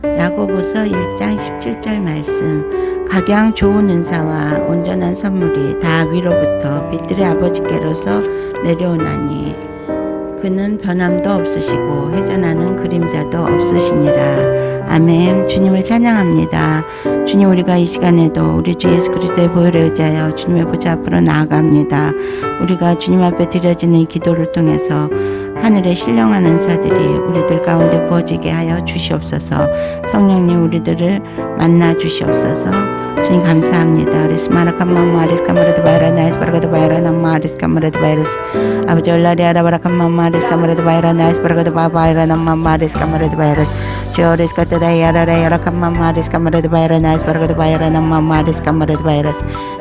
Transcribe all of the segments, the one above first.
야고보서 1장 17절 말씀. 각양 좋은 은사와 온전한 선물이 다 위로부터 빛들의 아버지께로서 내려오나니 그는 변함도 없으시고 회전하는 그림자도 없으시니라. 아멘. 주님을 찬양합니다. 주님, 우리가 이 시간에도 우리 주 예수 그리스도의 보혈에 의지하여 주님의 보좌 앞으로 나아갑니다. 우리가 주님 앞에 드려지는 이 기도를 통해서 하늘의 신령한 은사들이 우리들 가운데 부어지게 하여 주시옵소서. 성령님, 우리들을 만나 주시옵소서. 주님 감사합니다. 리스마라칸마마 리스카마르드 바이라나이스 바라가드 바이라나마 리스카마르드 바이러스 아버지 얼라리 아라바라칸마마 리스카마르드 바이라나이스 바라가드 바이라나마 리스카마르드 바이러스 조리스카타다이 아라라 야라칸마마 리스카마르드 바이라나이스 바라가드 바이라나마 리스카마르드 바이러스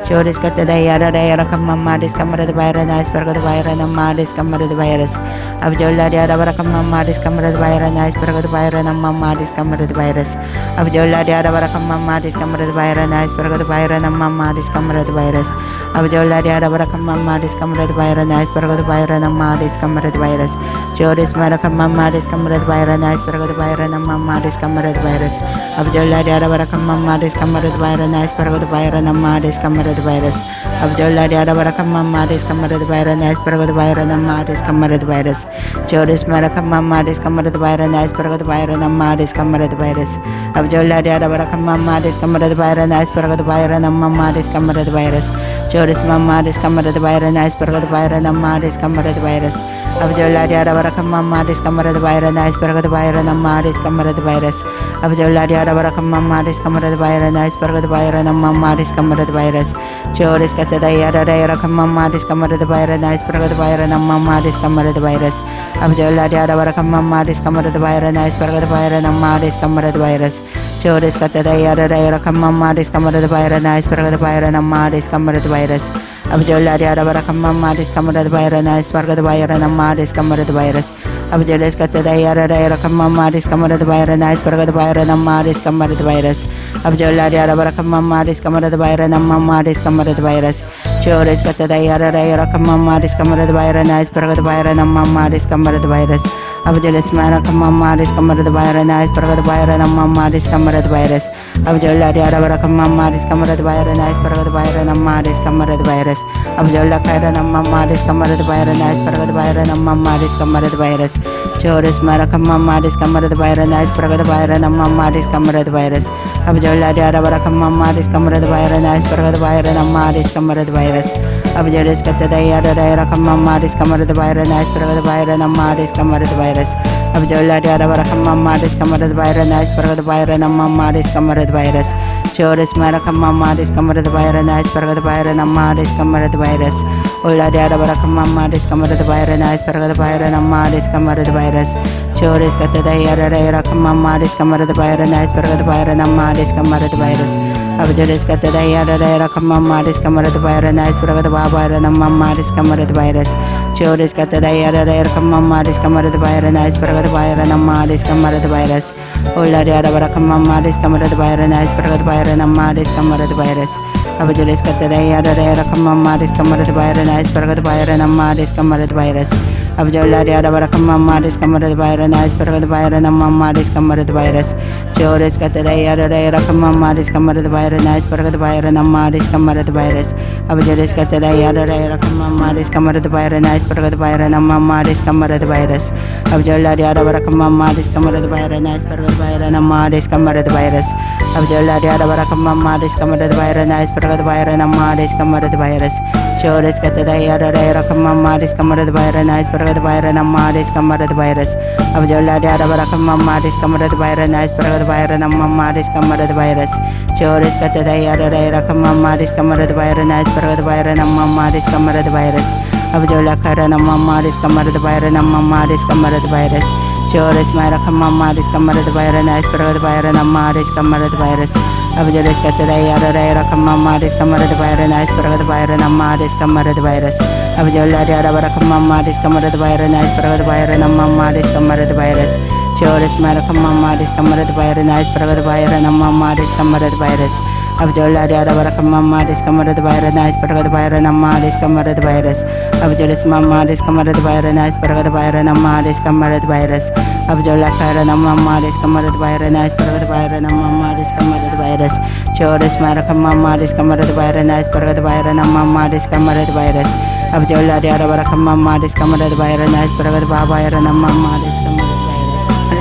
조리스카타다이 아라라 야라칸마마 리스카마르드 바이라나이스 바라가드 바이라나마 리스카마르드 바이러스 아버지 얼라리 아라바라칸마마 리스카마르드 바이라나이스 바라가드 바이라나마 리스카마르드 바이러스 아버지 얼라리 아라바라칸마마 리스카마르드 바이라나이스 바라가드 바이라나마 리스카마르드 바이러스 아버지 얼라리 아라바라칸마마 리스카마르드 바이라나이스 바라가드 바이라나마 리스카마르드 바이러스 조리스 마라칸마마 리스카마르드 바이라나이스 바라가드 바이라나마 리스카마르드 바이러스 아버지 얼라리 아라바라칸마마 리스카마르드 바이라나이스 바라가드 바이라나마 리스카마르드 바이러스 아버지 얼라리 아라바라칸마마 리스카마르드 바이라나이스 바라가드 바이라나마 리스카마르드 바이러스 조리스 마라칸마마 리스카마르드 바이라나이스 바라가드 바이라나마 리스카마르드 바이러스 아버지 얼라리 아라바라칸마마 리스카마르드 바이라나이스 바라가드 바이라나마 리스카마르드 바이러스 조리스 마마 리스카마르드 바이라나이스 바라가드 바이라나마 리스카마르드 바이러스 아버지 얼라리 아라바라칸마마 리스카마르드 바이라나이스 바라가드 바이라나마 리스카마르드 바이러스 아버지 얼라리 아라바라칸마마 리스카마르드 바이라나이스 바라가드 바이라나마 리스카마르드 바이러스 조리스 카타다이 아라라야라칸마마 리스카마르드 바이라나이스 바라가드 바이라나마 리스카마르드 바이러스 아버지 얼라리 아라바라칸마마 리스카마르드 바이라나이스 바라가드 바이라나마 리스카마르드 바이러스 조리스 카타다이 아라라야라칸마마 리스카마르드 바이라나이스 바라가드 바이라나마 리스카마르드 바이러스 아버지 얼라리 아라바라칸마마 리스카마르드 바이라나이스 바라가드 바이라나마 리스카마르드 바이러스 아버지 레스카타다이 아라라야라칸마마 리스카마르드 바이라나이스 바라가드 바이라나마 리스카마르드 바이러스 아버지 얼라리 아라바라칸마마 리스카마르드 바이라나마 리스카마르드 바이러스 조리스 카타다이 아라라야라칸마마 리스카마르드 바이라나이스 바라가드 바이라나마 리스카마르드 바이러스 아버지 레스마라칸마마 리스카마르드 바이라나이스 바라가드 바이라나마 리스카마르드 바이러스 아버지 얼라리 아라바라칸마마 리스카마르드 바이라나이스 바라가드 바이라나마 리스카마르드 바이러스 아버지 얼라카이라나마마 리스카마르드 바이라나이스 바라가드 바이라나마 리스카마르드 바이러스 조리스 마라칸마마 리스카마르드 바이라나이스 바라가드 바이라나마 리스카마르드 바이러스 아버지 얼라리 아라바라칸마마 리스카마르드 바이라나이스 바라가드 바이라나마 리스카마르드 바이러스 아버지 레스카타다이 아라라야라칸마마 리스카마르드 바이라나이스 바라가드 바이라나마 리스카마르드 바이러스 아버지 얼라리 아라바라칸마마 리스카마르드 바이라나이스 바라가드 바이라나마 리스카마르드 바이러스 조리스 마라칸마마 리스카마르드 바이라나이스 바라가드 바이라나마 리스카마르드 바이러스 얼라리 아라바라칸마마 리스카마르드 바이라나이스 바라가드 바이라나마 리스카마르드 바이러스 조리스 카타다이 아라라야라칸마마 리스카마르드 바이라나이스 바라가드 바이라나마 리스카마르드 바이러스 아버지 레스카타다이 아라라야라칸마마 리스카마르드 바이라나이스 바라가드 바이라나마 리스카마르드 바이러스 조리스 카타다이 아라라야라칸마마 리스카마르드 바이라나이스 바라가드 바이라나마 리스카마르드 바이러스 얼라리 아라바라칸마마 리스카마르드 바이라나이스 바라가드 바이라나마 리스카마르드 바이러스 아버지 레스카타다이 아라라야라칸마마 리스카마르드 바이라나이스 바라가드 바이라나마 리스카마르드 바이러스 아버지 얼라리 아라바라칸마마 리스카마르드 바이라나이스 바라가드 바이라나마 리스카마르드 바이러스 조리스 카타다이 아라라야라칸마마 리스카마르드 바이라나이스 바라가드 바이라나마 리스카마르드 바이러스 아버지 레스카타다이 아라라야라칸마마 리스카마르드 바이라나이스 바라가드 바이라나마 리스카마르드 바이러스 아버지 얼라리 아라바라칸마마 리스카마르드 바이라나이스 바라가드 바이라나마 리스카마르드 바이러스 아버지 얼라리 아라바라칸마마 리스카마르드 바이라나이스 바라가드 바이라나마 리스카마르드 바이러스 조리스 카타다이 아라라야라칸마마 리스카마르드 바이라나이스 바라가드 바이라나마 리스카마르드 바이러스 아버지 얼라리 아라바라칸마마 리스카마르드 바이라나이스 바라가드 바이라나마 리스카마르드 바이러스 조리스 카타다이 아라라야라칸마마 리스카마르드 바이라나이스 바라가드 바이라나마 리스카마르드 바이러스 아버지 얼라카이라나마마 리스카마르드 바이라나마 리스카마르드 바이러스 조리스 마라칸마마 리스카마르드 바이라나이스 바라가드 바이라나마 리스카마르드 바이러스 아버지 레스카타다이 아라라야라칸마마 리스카마르드 바이라나이스 바라가드 바이라나마 리스카마르드 바이러스 아버지 얼라리 아라바라칸마마 리스카마르드 바이라나이스 바라가드 바이라나마 리스카마르드 바이러스 조리스 마라칸마마 리스카마르드 바이라나이스 바라가드 바이라나마 리스카마르드 바이러스 아버지 얼라리 아라바라칸마마 리스카마르드 바이라나이스 바라가드 바이라나마 리스카마르드 바이러스 아버지 레스마마 리스카마르드 바이라나이스 바라가드 바이라나마 리스카마르드 바이러스 Abjola Kara Namamaris Kamarat Virus, Parvat Vira Namamaris Kamarat Virus, Choris Marakamaris Kamarat Virus, Parvat Vira Namamaris Kamarat Virus, Abjola Diara Kamaris Kamarat Virus, Parvat Vira Namamaris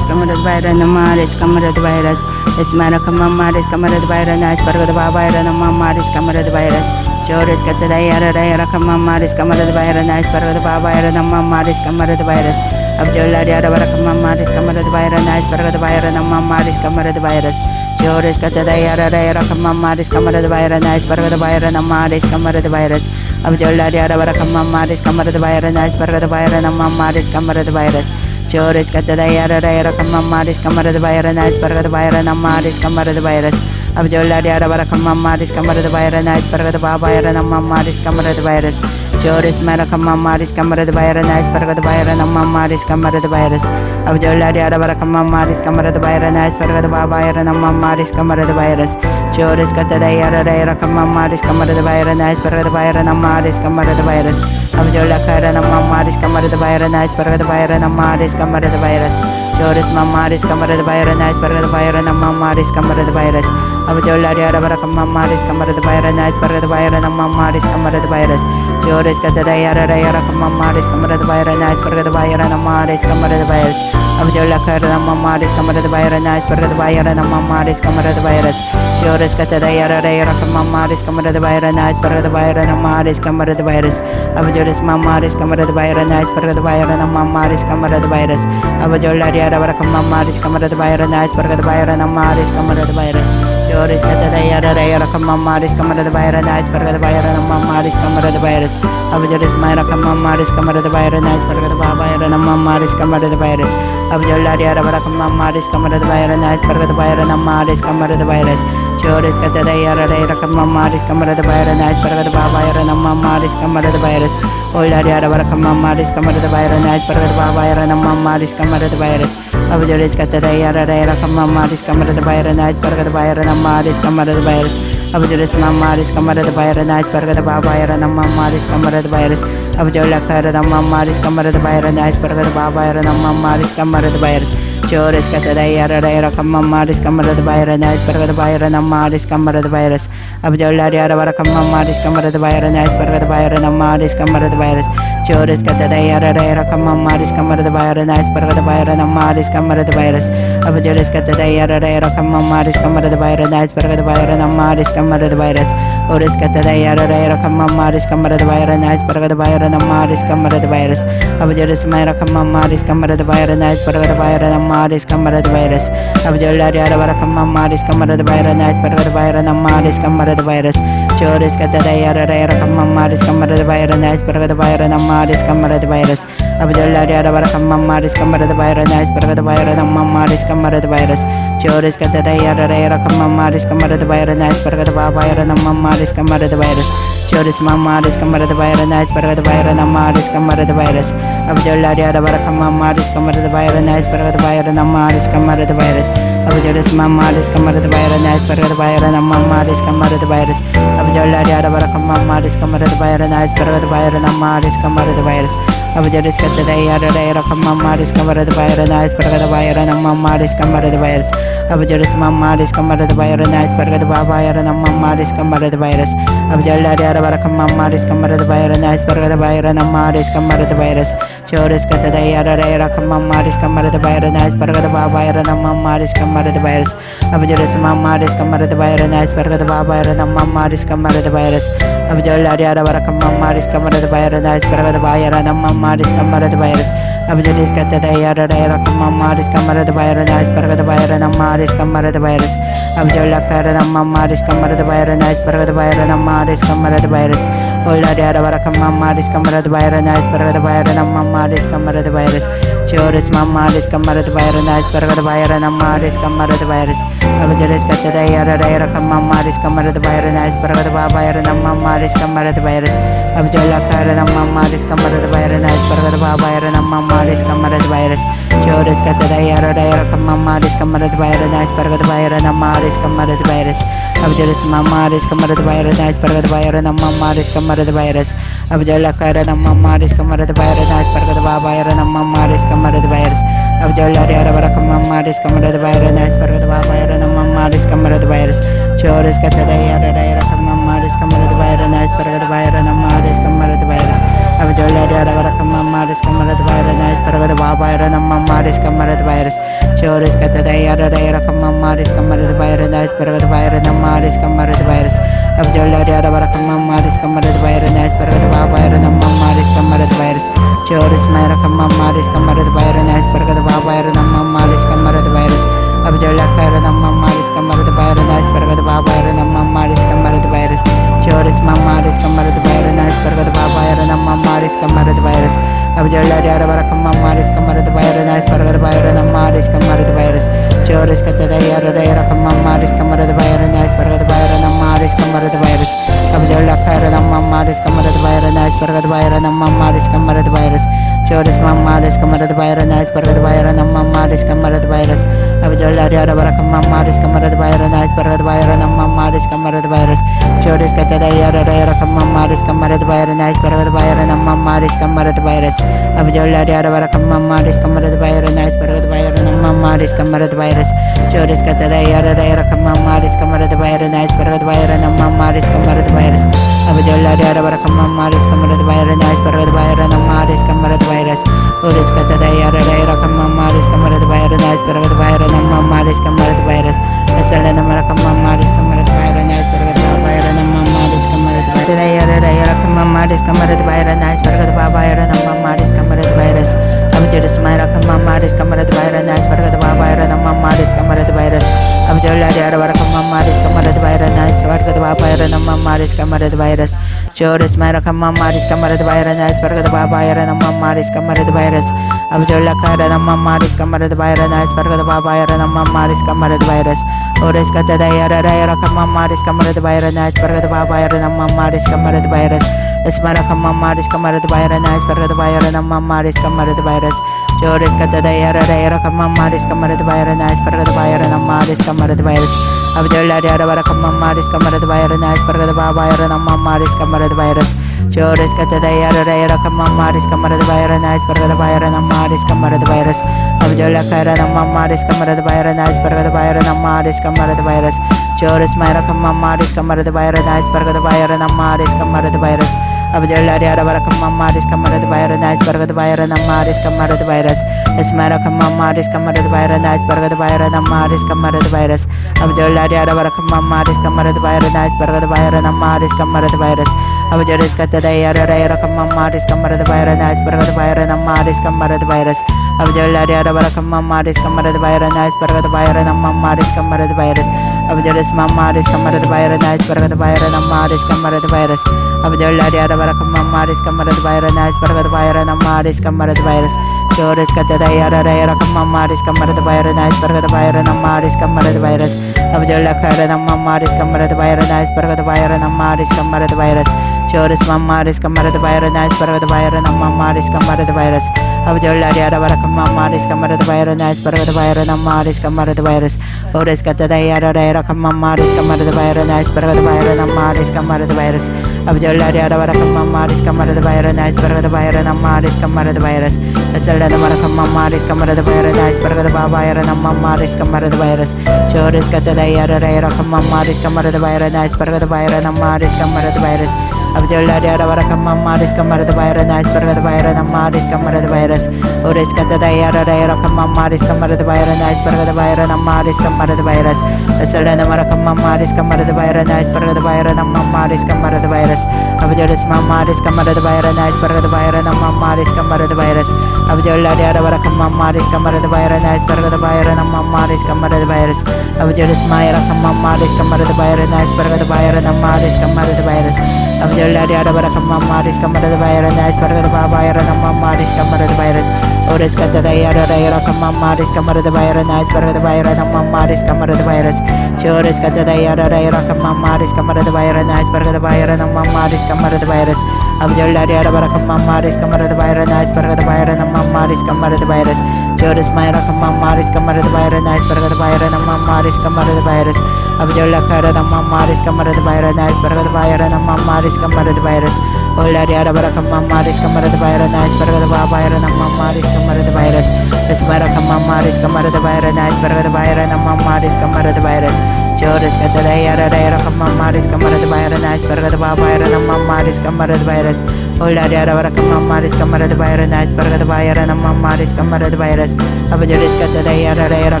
Kamarat Vira Namaris Kamarat Virus, Esmarakamaris Kamarat Virus, Parvat Vira Namamaris Kamarat Virus, Choris Katayara Kamaris Kamarat Virus, Parvat Vira Namamaris Kamarat Virus, Abjola Diara Kamaris Kamarat Virus, Parvat Vira Namamaris Kamarat Virus, Choris Katayara Kamaris Kamarat Virus, Parvat Vira Namaris Kamarat Virus, Abjola Diara Kamaris Kamarat Virus, Parvat Vira Namaris Kamarat Virus, Choris Katayara Kamaris Kamarat Virus, Parvat Vira Namaris Kamarat Virus, Abjola Diara Kamaris Kamarat Virus, Parvat Vira Namaris Kamarat Virus, Choris Marakamaris Kamarat Virus, Parvat Vira Namaris Kamarat Virus, Abjola Diara Kamaris Kamarat Virus, Parvat Vira Namaris Kamarat Virus, Choris Katayara Kamaris Kamarat Virus, Parvat Vira Namaris Kamarat Virus, Abjola Kara Namaris Kamarat Virus, Parvat Vira Namaris Kamarat Virus, Choris Mamaris Kamarat Virus, Parvat Vira Namaris Kamarat Virus, Abjola Diara Kamaris Kamarat Virus, Parvat Vira Namaris Kamarat Virus, Choris Katayara Kamaris Kamarat Virus, Parvat Vira Namaris Kamarat Virus, Abjola Kara Namaris Kamarat Virus, Parvat Vira Namaris Kamarat Virus, Choris Katayara Kamaris Kamarat Virus, Parvat Vira Namaris Kamarat Virus, Abjolis Mamaris Kamarat Virus, Parvat Vira Namaris Kamarat Virus, Abjola Diara Kamaris Kamarat Virus, Parvat Vira Namaris Kamarat Virus, Choris Katayara Kamaris Kamarat Virus, Parvat Vira Namaris Kamarat Virus, Abjolis Mara Kamaris Kamarat Virus, Parvat Vira Namaris Kamarat Virus, Abjola Diara Kamaris Kamarat Virus, Parvat Vira Namaris Kamarat Virus, Choris Katayara Kamaris Kamarat Virus, Parvat Vira Namaris Kamarat Virus, Ola Diara Kamaris Kamarat Virus, Parvat Vira Namaris Kamarat Virus, Abjolis Katayara Kamaris Kamarat Virus, Parvat Vira Namaris Kamarat Virus, Abjolis Mamaris Kamarat Virus, Parvat Vira Namaris Kamarat Virus, Abjola Kara Namaris Kamarat Virus, Parvat Vira Namaris Kamarat Virus, Choris Katayara Kamaris Kamarat Virus, Parvat Vira Namaris Kamarat Virus, Abjola Diara Kamaris Kamarat Virus, Parvat Vira Namaris Kamarat Virus, Choris Katayara Kamaris Kamarat Virus, Parvat Vira Namaris Kamarat Virus, Abjolis Katayara Kamaris Kamarat Virus, Parvat Vira Namaris Kamarat Virus, Oris Katayara Kamaris Kamarat Virus, Parvat Vira Namaris Kamarat Virus, Abjolis Mara Kamaris Kamarat Virus, Parvat Vira Namaris Kamarat Virus, Abjola Diara Kamaris Kamarat Virus, Parvat Vira Namaris Kamarat Virus, Choris Katayara Kamaris Kamarat Virus, Parvat Vira Namaris Kamarat Virus, Abjola Diara Kamaris Kamarat Virus, Parvat Vira Namaris Kamarat Virus, Choris Katayara Kamaris Kamarat Virus, Parvat Vira Namaris Kamarat Virus, Choris Mamaris Kamarat Virus, Parvat Vira Namaris Kamarat Virus, Abjola Diara Kamaris Kamarat Virus, Parvat Vira Namaris Kamarat Virus, Abjolis Mamaris Kamarat Virus, Parvat Vira Namaris Kamarat Virus, Abjola Diara Kamaris Kamarat Virus, Parvat Vira Namaris Kamarat Virus, Abjolis Katayara Kamaris Kamarat Virus, Parvat Vira Namaris Kamarat Virus, Abjolis Mamaris Kamarat Virus, Parvat Vira Namaris Kamarat Virus, Abjola Diara Kamaris Kamarat Virus, Parvat Vira Namaris Kamarat Virus, Choris Katayara Kamaris Kamarat Virus, Parvat Vira Namaris Kamarat Virus, Abjolis Mamaris Kamarat Virus, Parvat Vira Namaris Kamarat Virus, Abjola Diara Kamaris Kamarat Virus, Parvat Vira Namaris Kamarat Virus, Abjolis Katayara Kamaris Kamarat Virus, Parvat Vira Namaris Kamarat Virus, Abjola Kara Namaris Kamarat Virus, Parvat Vira Namaris Kamarat Virus, Ola Diara Kamaris Kamarat Virus, Parvat Vira Namaris Kamarat Virus, Choris Mamaris Kamarat Virus, Parvat Vira Namaris Kamarat Virus, Abjolis Katayara Kamaris Kamarat Virus, Parvat Vira Namaris Kamarat Virus, Abjola Kara Namaris Kamarat Virus, Parvat Vira Namaris Kamarat Virus, Choris Katayara Kamaris Kamarat Virus, Parvat Vira Namaris Kamarat Virus, Abjolis Mamaris Kamarat Virus, Parvat Vira Namaris Kamarat Virus, Abjola Kara Namaris Kamarat Virus, Parvat Vira Namaris Kamarat Kamarat virus. Abjolla Diara Barakamaris Kamarat virus, Paragavira Namaris Kamarat virus. Chores Katadayara Kamaris Kamarat virus, Paragavira Namaris Kamarat virus. Abjolla Diara Barakamaris Kamarat virus, Paragavira Namaris Kamarat virus. Chores Katadayara Kamaris Kamarat virus, Paragavira Namaris Kamarat virus. Abjolla Diara Barakamaris Kamarat virus, Paragavira Namaris Kamarat virus. Chores Mara Kamaris Kamarat virus, Paragavira Namaris Kamarat virus. Abjolla Kara Namaris Kamarat virus, Paragavira Namaris Kamarat virus. Chores Mamaris Kamarat virus, Paragavira Namaris Kamarat virus. Abjolla Diara Barakamaris Kamarat virus, Paragavira Namaris Kamarat virus. Chores Katadayara Kamaris Kamarat virus, Paragavira Namaris Kamarat virus. Abjolla Kara Namaris Kamarat virus, Paragavira Namaris Kamarat virus. Chores Mamaris Kamarat virus, Paragavira Namaris Kamarat virus. Abjolla Diara Barakamaris Kamarat virus, Paragavira Namaris Kamarat virus. Chores Katadayara Kamaris Kamarat virus, Paragavira Namaris Kamarat virus. Abjolla Diara Barakamaris Kamarat virus, Paragavira Namaris Kamarat virus. Chores Katadayara Kamaris Kamarat virus, Paragavira Namaris Kamarat virus. Abjolla Diara Barakamaris Kamarat virus, Paragavira Namaris Kamarat virus. Chores Katadayara Kamaris Kamarat virus, Paragavira Namaris Kamarat virus. Asala Namakamaris Kamarat virus, Paragavira Namaris Kamarat virus. Tadayara Kamaris Kamarat virus, Paragavira Namaris Kamarat virus. Abjolla Mara Kamaris Kamarat virus, Paragavira Namaris Kamarat virus. Abjolla Diara Barakamaris Kamarat virus, Paragavira Namaris Kamarat virus. Chores Mara Kamaris Kamarat virus, Paragavira Namaris Kamarat virus. Abjolla Kara Namaris Kamarat virus, Paragavira Namaris Kamarat virus. Chores Katadayara Kamaris Kamarat virus, Paragavira Namaris Kamarat virus. Esmara Kamaris Kamarat virus, Paragavira Namaris Kamarat virus. Chores Katadayara Kamaris Kamarat virus, Paragavira Namaris Kamarat virus. Abjolla Diara Barakamaris Kamarat virus, Paragavira Namaris Kamarat virus. Chores Katadayara Kamaris Kamarat virus, Paragavira Namaris Kamarat virus. Abjolla Kara Namaris Kamarat virus, Paragavira Namaris Kamarat virus. Chores Mara Kamaris Kamarat virus, Paragavira Namaris Kamarat virus. Abjolla Diara Barakamaris Kamarat virus, Paragavira Namaris Kamarat virus. Esmara Kamaris Kamarat virus, Paragavira Namaris Kamarat virus. Abjolla Diara Barakamaris Kamarat virus, Paragavira Namaris Kamarat virus. Abjolla Katadayara Kamaris Kamarat virus, Paragavira Namaris Kamarat virus. Abjolla Diara Barakamaris Kamarat virus, Paragavira Namaris Kamarat virus. Abjolla Mamaris Kamarat virus, Paragavira Namaris Kamarat virus. Abjolla Diara Barakamaris Kamarat virus, Paragavira Namaris Kamarat virus. Chores Katadayara Kamaris Kamarat virus, Paragavira Namaris Kamarat virus. Abjolla Kara Namaris Kamarat virus, Paragavira Namaris Kamarat virus. Chores Mamaris Kamarat virus, Paragavira Namaris Kamarat virus. Abjolla Diara Barakamaris Kamarat virus, Paragavira Namaris Kamarat virus. Chores Katadayara Kamaris Kamarat virus, Paragavira Namaris Kamarat virus. Abjolla Diara Barakamaris Kamarat virus, Paragavira Namaris Kamarat virus. Asala Namakamaris Kamarat virus, Paragavira Namaris Kamarat virus. Chores Katadayara Kamaris Kamarat virus, Paragavira Namaris Kamarat virus. Abjolla Diara Barakamaris Kamarat virus, Paragavira Namaris Kamarat virus. Chores Katadayara Kamaris Kamarat virus, Paragavira Namaris Kamarat virus. Asala Namakamaris Kamarat virus, Paragavira Namaris Kamarat virus. Abjolla Mamaris Kamarat virus, Paragavira Namaris Kamarat virus. Abjolla Diara Barakamaris Kamarat virus, Paragavira Namaris Kamarat virus. Abjolla Mara Kamaris Kamarat virus, Paragavira Namaris Kamarat virus. Abjolla Diara Barakamaris Kamarat virus, Paragavira Namaris Kamarat virus. Chores Katadayara Kamaris Kamarat virus, Paragavira Namaris Kamarat virus. Chores Katadayara Kamaris Kamarat virus, Paragavira Namaris Kamarat virus. Abjolla Diara Barakamaris Kamarat virus, Paragavira Namaris Kamarat virus. Chores Mara Kamaris Kamarat virus, Paragavira Namaris Kamarat virus. Abjolla Kara Namaris Kamarat virus, Paragavira Namaris Kamarat virus. Ola di ada bara kamamaris kamara de bayra nais barga de bayra namamaris kamara de virus. Esmara kamamaris kamara de bayra nais barga de bayra namamaris kamara de virus. Joris kata dayara dayara kamamaris kamara de bayra nais barga de bayra namamaris kamara de virus. Ola di ada bara kamamaris kamara de bayra nais barga de bayra namamaris kamara de virus. Aba joris kata dayara dayara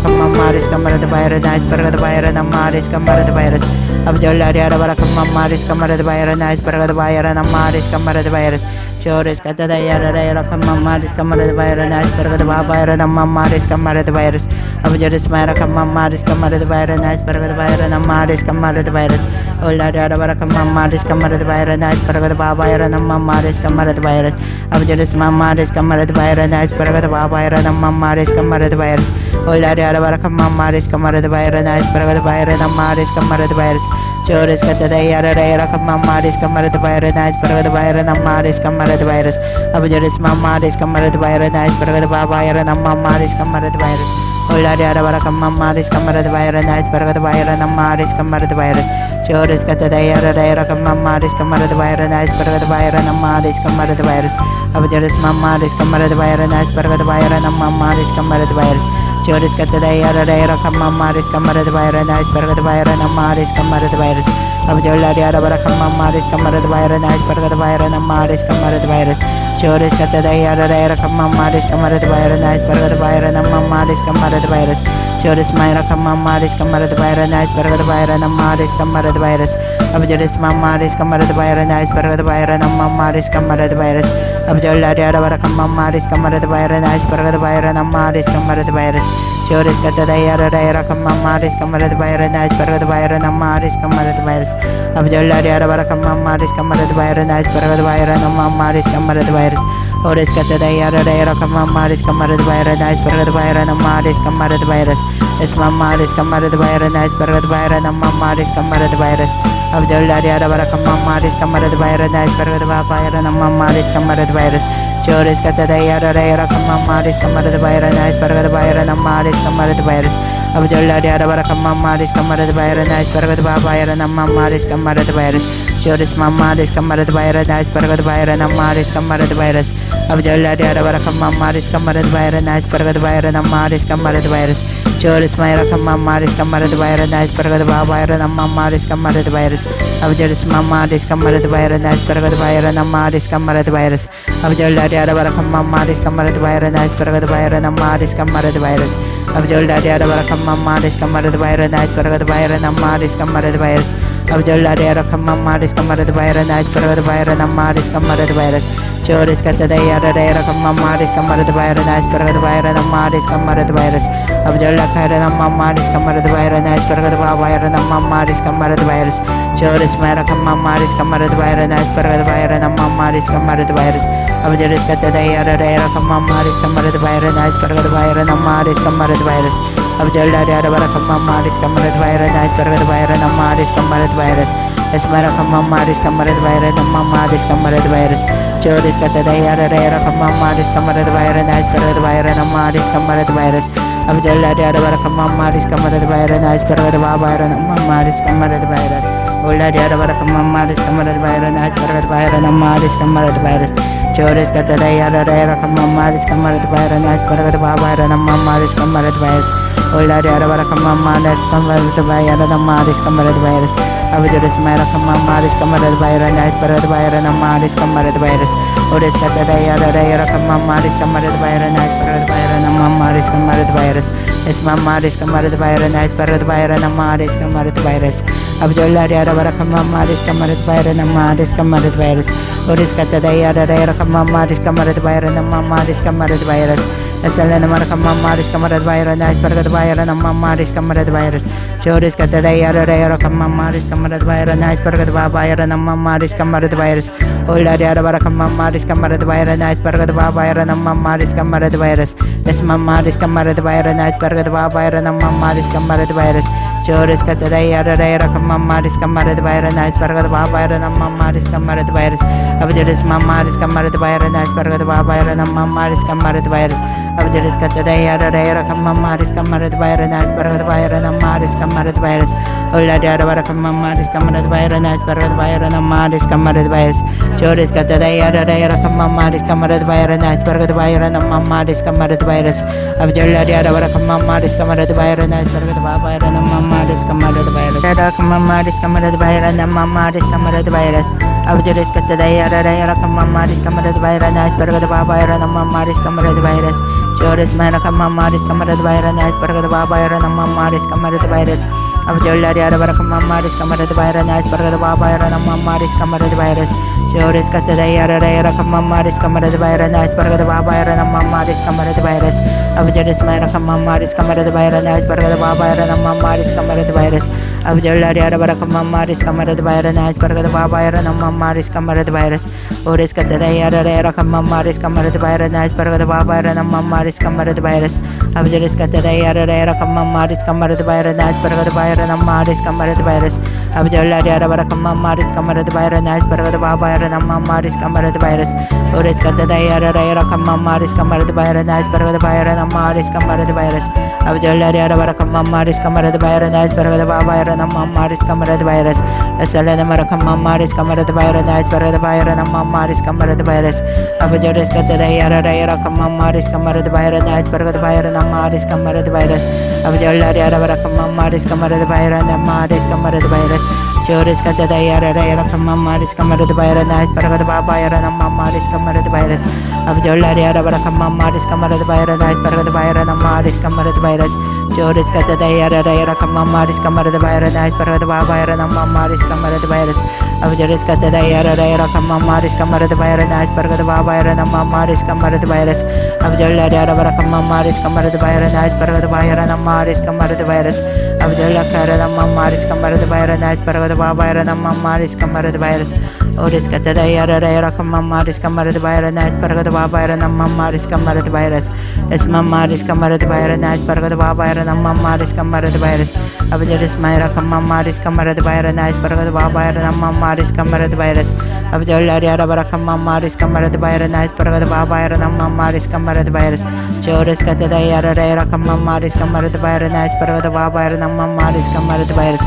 kamamaris kamara de bayra nais barga de bayra namamaris kamara de virus. Aba jola di ada bara kamamaris kamara de bayra nais barga de bayra namamaris kamara de virus. Joris kata dayara dayara kamamaris kamara de bayra nais barga de bayra namamaris kamara de virus. Aba joris mara kamamaris kamara de bayra nais barga de bayra namamaris kamara de virus. Ola di ada bara kamamaris kamara de bayra nais barga de bayra namamaris kamara de virus. Aba joris mamaris kamara de bayra nais barga de bayra namamaris kamara de virus. Ola di ada bara kamamaris kamara de bayra nais barga de bayra namamaris kamara de virus. Joris kata dayara dayara kamamaris kamara de bayra nais barga de bayra namamaris kamara de virus. Aba joris mamaris kamara de bayra nais barga de bayra namamaris kamara de virus. Ola di ada bara kamamaris kamara de bayra nais barga de bayra namamaris kamara de virus. Joris kata dayara dayara kamamaris kamara de bayra nais barga de bayra namamaris kamara de virus. Aba joris mamaris kamara de bayra nais barga de bayra namamaris kamara de virus. Joris kata dayara dayara kamamaris kamara de bayra nais barga de bayra namamaris kamara de virus. Aba jola di ada bara kamamaris kamara de bayra nais barga de bayra namamaris kamara de virus. Joris kata dayara dayara kamamaris kamara de bayra nais barga de bayra namamaris kamara de virus. Joris mayra kamamaris kamara de bayra nais barga de bayra namamaris kamara de virus. Aba joris mamaris kamara de bayra nais barga de bayra namamaris kamara de virus. Aba jola di ada bara kamamaris kamara de bayra nais barga de bayra namamaris kamara de virus. Joris kata dayara dayara kamamaris kamara de bayra nais barga de bayra namamaris kamara de virus. Aba jola di ada bara kamamaris kamara de bayra nais barga de bayra namamaris kamara de virus. Joris kata dayara dayara kamamaris kamara de bayra nais barga de bayra namamaris kamara de virus. Esmamaris kamara de bayra nais barga de bayra namamaris kamara de virus. Aba jola di ada bara kamamaris kamara de bayra nais barga de bayra namamaris kamara de virus. Joris kata dayara dayara kamamaris kamara de bayra nais barga de bayra namamaris kamara de virus. Aba jola di ada bara kamamaris kamara de bayra nais barga de bayra namamaris kamara de virus. Joris mamaris kamara de bayra nais barga de bayra namamaris kamara de virus. Aba jola di ada bara kamamaris kamara de bayra nais barga de bayra namamaris kamara de virus. Joris mayra kamamaris kamara de bayra nais barga de bayra namamaris kamara de virus. Aba joris mamaris kamara de bayra nais barga de bayra namamaris kamara de virus. Aba jola di ada bara kamamaris kamara de bayra nais barga de bayra namamaris kamara de virus. Aba jola di ada bara kamamaris kamara de bayra nais barga de bayra namamaris kamara de virus. Aba jola di ada kamamaris kamara de bayra nais barga de bayra namamaris kamara de virus. Joris kata dayara dayara kamamaris kamara de bayra nais barga de bayra namamaris kamara de virus. Aba jola kara namamaris kamara de bayra nais barga de bayra namamaris kamara de virus. Joris mayra kamamaris kamara de bayra nais barga de bayra namamaris kamara de virus. Aba joris kata dayara dayara kamamaris kamara de bayra nais barga de bayra namamaris kamara de virus. Aba jola di ada bara kamamaris kamara de bayra nais barga de bayra namamaris kamara de virus. Esmara kamamaris kamara de bayra namamaris kamara de virus. Joris kata dayara dayara kamamaris kamara de bayra nais barga de bayra namamaris kamara de virus. Aba jola di ada bara kamamaris kamara de bayra nais barga de bayra namamaris kamara de virus. Ola di ada bara kamamaris kamara de bayra nais barga de bayra namamaris kamara de virus. Joris kata dayara dayara kamamaris kamara de bayra nais barga de bayra namamaris kamara de virus. Ola di ada bara kamamaris kamara de bayra namamaris kamara de virus. Aba joris mayra kamamaris kamara de bayra nais barga de bayra namamaris kamara de virus. Oris kata dayara dayara kamamaris kamara de bayra nais barga de bayra namamaris kamara de virus. Esmamaris kamara de bayra nais barga de bayra namamaris kamara de virus. Aba jola di ada bara kamamaris kamara de bayra namamaris kamara de virus. Oris kata dayara dayara kamamaris kamara de bayra namamaris kamara de virus. Asala namara kamamaris kamara de bayra nais barga de bayra namamaris kamara de virus. Joris kata dayara dayara kamamaris kamara de bayra nais barga de bayra namamaris kamara de virus. Ola di ada bara kamamaris kamara de bayra nais barga de bayra namamaris kamara de virus. Esmamaris kamara de bayra nais barga de bayra namamaris kamara de virus. Joris kata dayara dayara kamamaris kamara de bayra nais barga de bayra namamaris kamara de virus. Aba joris mamaris kamara de bayra nais barga de bayra namamaris kamara de virus. Aba joris kata dayara dayara kamamaris kamara Kamarad Bayranas Baragad Bayrana Maris Kamarad Virus Uladiada Barakama Maris Kamarad Bayranas Baragad Bayrana Maris Kamarad Virus Joris Katadayada Rakama Maris Kamarad Bayranas Baragad Bayrana Maris Kamarad Virus Abjoladiada Barakama Maris Kamarad Bayranas Baragad Bayrana Maris Kamarad Virus Rakama Maris Kamarad Bayrana Maris Kamarad Virus Abjuris Katadayada Rakama Maris Kamarad Bayranas Baragad Bayrana Maris Kamarad Virus Joris Manakama Maris Kamarad Bayranas Baragad Bayrana Maris Kamarad Virus Abjoladiada Barakama Maris Kamarad Bayranas Baragad Bayrana Maris Kamarad Virus Joris Katadayada Rakama Maris Kamarad Bayranas Baragad Bayrana Maris Kamarad Virus Abjuris Manakama Maris Kamarad Bayranas Baragad Bayrana Maris Kamarad Virus Abjoladiada Barakama Maris Kamarad Bayranas Baragad Bayrana Maris Kamarad Virus Oris Katadayada Rakama Maris Kamarad Bayranas Baragad Bayrana Maris Kamarad Virus Abjuris Katadayada Rakama Maris Kamarad Bayranas Baragad Bayrana Maris Kamarad Virus Abjoladiada Barakama Maris Kamarad Bayranas Baragad Bayrana Maris Kamarad Virus Oris Katadayada Rakama Maris Kamarad Bayranas Baragad Bayrana Maris Kamarad Virus Abjoladiada Barakama Maris Kamarad Bayranas Baragad Bayrana Maris Kamarad Virus Asalana Marakama Maris Kamarad Bayranas Baragad Bayrana Maris Kamarad Virus Abjuris Katadayada Rakama Maris Kamarad Bayranas Baragad Bayrana Maris Kamarad Virus Abjoladiada Barakama Maris Kamarad Bayrana Maris Kamarad Virus Joris Katadayada Rakama Maris Kamarad Bayranas Baragad Bayrana Maris Kamarad Virus Abjoladiada Barakama Maris Kamarad Bayranas Baragad Bayrana Maris Kamarad Virus Joris Katadayada Rakama Maris Kamarad Bayranas Baragad Bayrana Maris Kamarad Virus Abjuris Katadayada Rakama Maris Kamarad Bayranas Baragad Bayrana Maris Kamarad Virus Abjoladiada Barakama Maris Kamarad Bayranas Baragad Bayrana Maris Kamarad Virus Abjolakara Maris Kamarad Bayranas Baragad Bayrana Maris Kamarad Virus Oris Katadayada Rakama Maris Kamarad Bayranas Baragad Bayrana Maris Kamarad Virus Esma Maris Kamarad Bayranas Baragad Bayrana Maris Kamarad Virus Abjuris Rakama Maris Kamarad Bayranas Baragad Bayrana Maris Kamarad Virus Abjoladiada Barakama Maris Kamarad Bayranas Baragad Bayrana Maris Kamarad Virus Joris Katadayada Rakama Maris Kamarad Bayranas Baragad Bayrana Maris Kamarad Virus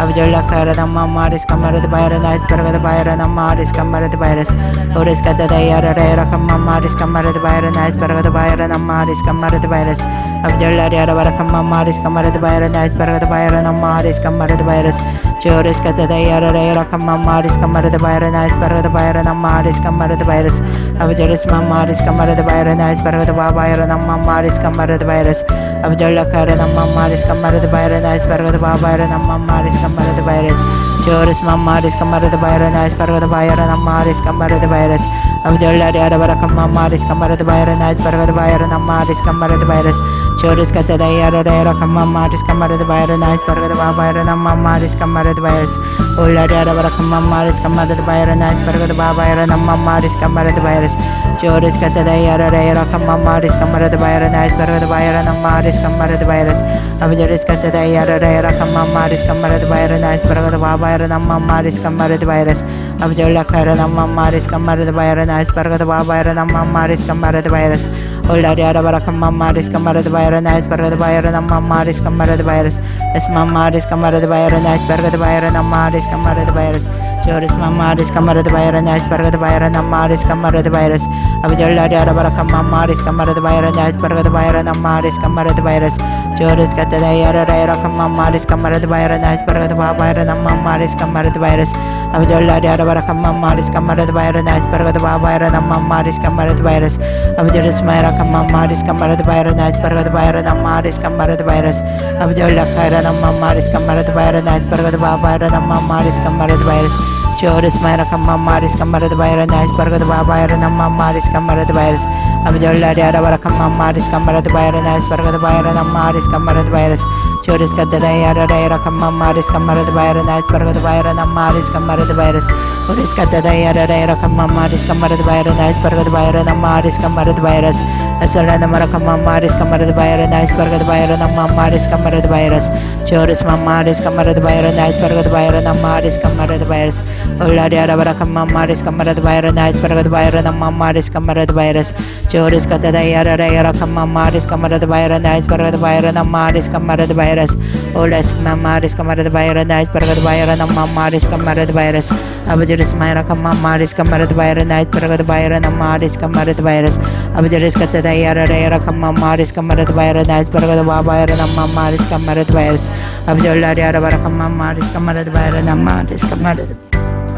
Abjolakara Maris Kamarad Bayranas Baragad Bayrana Maris Kamarad Virus Oris Katadayada Rakama Maris Kamarad Bayranas Baragad Bayrana Maris Kamarad Virus Abjoladiada Barakama Maris Kamarad Bayranas Baragad Bayrana Maris Kamarad Virus Joris Katadayada Rakama Maris Kamarad Bayranas Baragad Bayrana Maris Kamarad Virus Abjuris Maris Kamarad Bayranas Baragad Bayrana Maris Kamarad Virus Abjolakara Maris Kamarad Bayranas Baragad Bayrana Maris Kamarad Virus Joris Maris Kamarad Bayranas Baragad Bayrana Maris Kamarad Virus Abjoladiada Barakama Maris Kamarad Bayranas Baragad Bayrana Maris Kamarad Virus Joris Katadayada Rakama Maris Kamarad Bayranas Baragad Bayrana Maris Kamarad Virus Uladiada Barakama Maris Kamarad Bayranas Baragad Bayrana Maris Kamarad Virus Joris Katadayada Rakama Maris Kamarad Bayranas Baragad Bayrana Maris Kamarad Virus Abjuris Katadayada Rakama Maris Kamarad Bayranas Baragad Bayrana Maris Kamarad Virus Abjolakara Maris Kamarad Bayranas Baragad Bayrana Maris Kamarad Virus Uladiada Barakama Maris Kamarad Bayranas Baragad Bayrana Maris Kamarad Virus Esma Maris Kamarad Bayranas Baragad Bayrana Maris Kamarad Virus Joris Maris Kamarad Bayranas Baragad Bayrana Maris Kamarad Virus Abjoladiada Barakama Maris Kamarad Bayranas Baragad Bayrana Maris Kamarad Virus Joris Katadayada Rakama Maris Kamarad Bayranas Baragad Bayrana Maris Kamarad Virus Abjoladiada Barakama Maris Kamarad Bayranas Baragad Bayrana Maris Kamarad Virus Abjuris Rakama Maris Kamarad Bayranas Baragad Bayrana Maris Kamarad Virus Abjolakara Maris Kamarad Bayranas Baragad Bayrana Maris Kamarad Virus Joris Rakama Maris Kamarad Bayranas Baragad Bayrana Maris Kamarad Virus Abjoladiada Barakama Maris Kamarad Bayranas Baragad Bayrana Maris Kamarad Virus Joris Katadayara Rakamamaris Kamarad Bayra Nice Paragad Bayra Namaris Kamarad Virus, Joris Katadayara Rakamamaris Kamarad Bayra Nice Paragad Bayra Namaris Kamarad Virus, Asalana Marakamamaris Kamarad Bayra Nice Paragad Bayra Namaris Kamarad Virus, Joris Mamaris Kamarad Bayra Nice Paragad Bayra Namaris Kamarad Virus, Uladiara Rakamamaris Kamarad Bayra Nice Paragad Bayra Namaris Kamarad Virus, Joris Katadayara Rakamamaris Kamarad Bayra Nice Paragad Bayra Namaris Kamarad Virus, Olas Mamaris Kamarad Bayra Nice Paragad Bayra Namaris Kamarad Virus, Abajaris Myra Kamamaris Kamarad Bayra Nice Paragad Bayra Namaris Kamarad Virus, Abajaris Katadayara Rakamamaris Kamarad Bayra Nice Paragad Bayra Namaris Kamarad Virus, Abjolariara Rakamamaris Kamarad Bayra Namaris Kamarad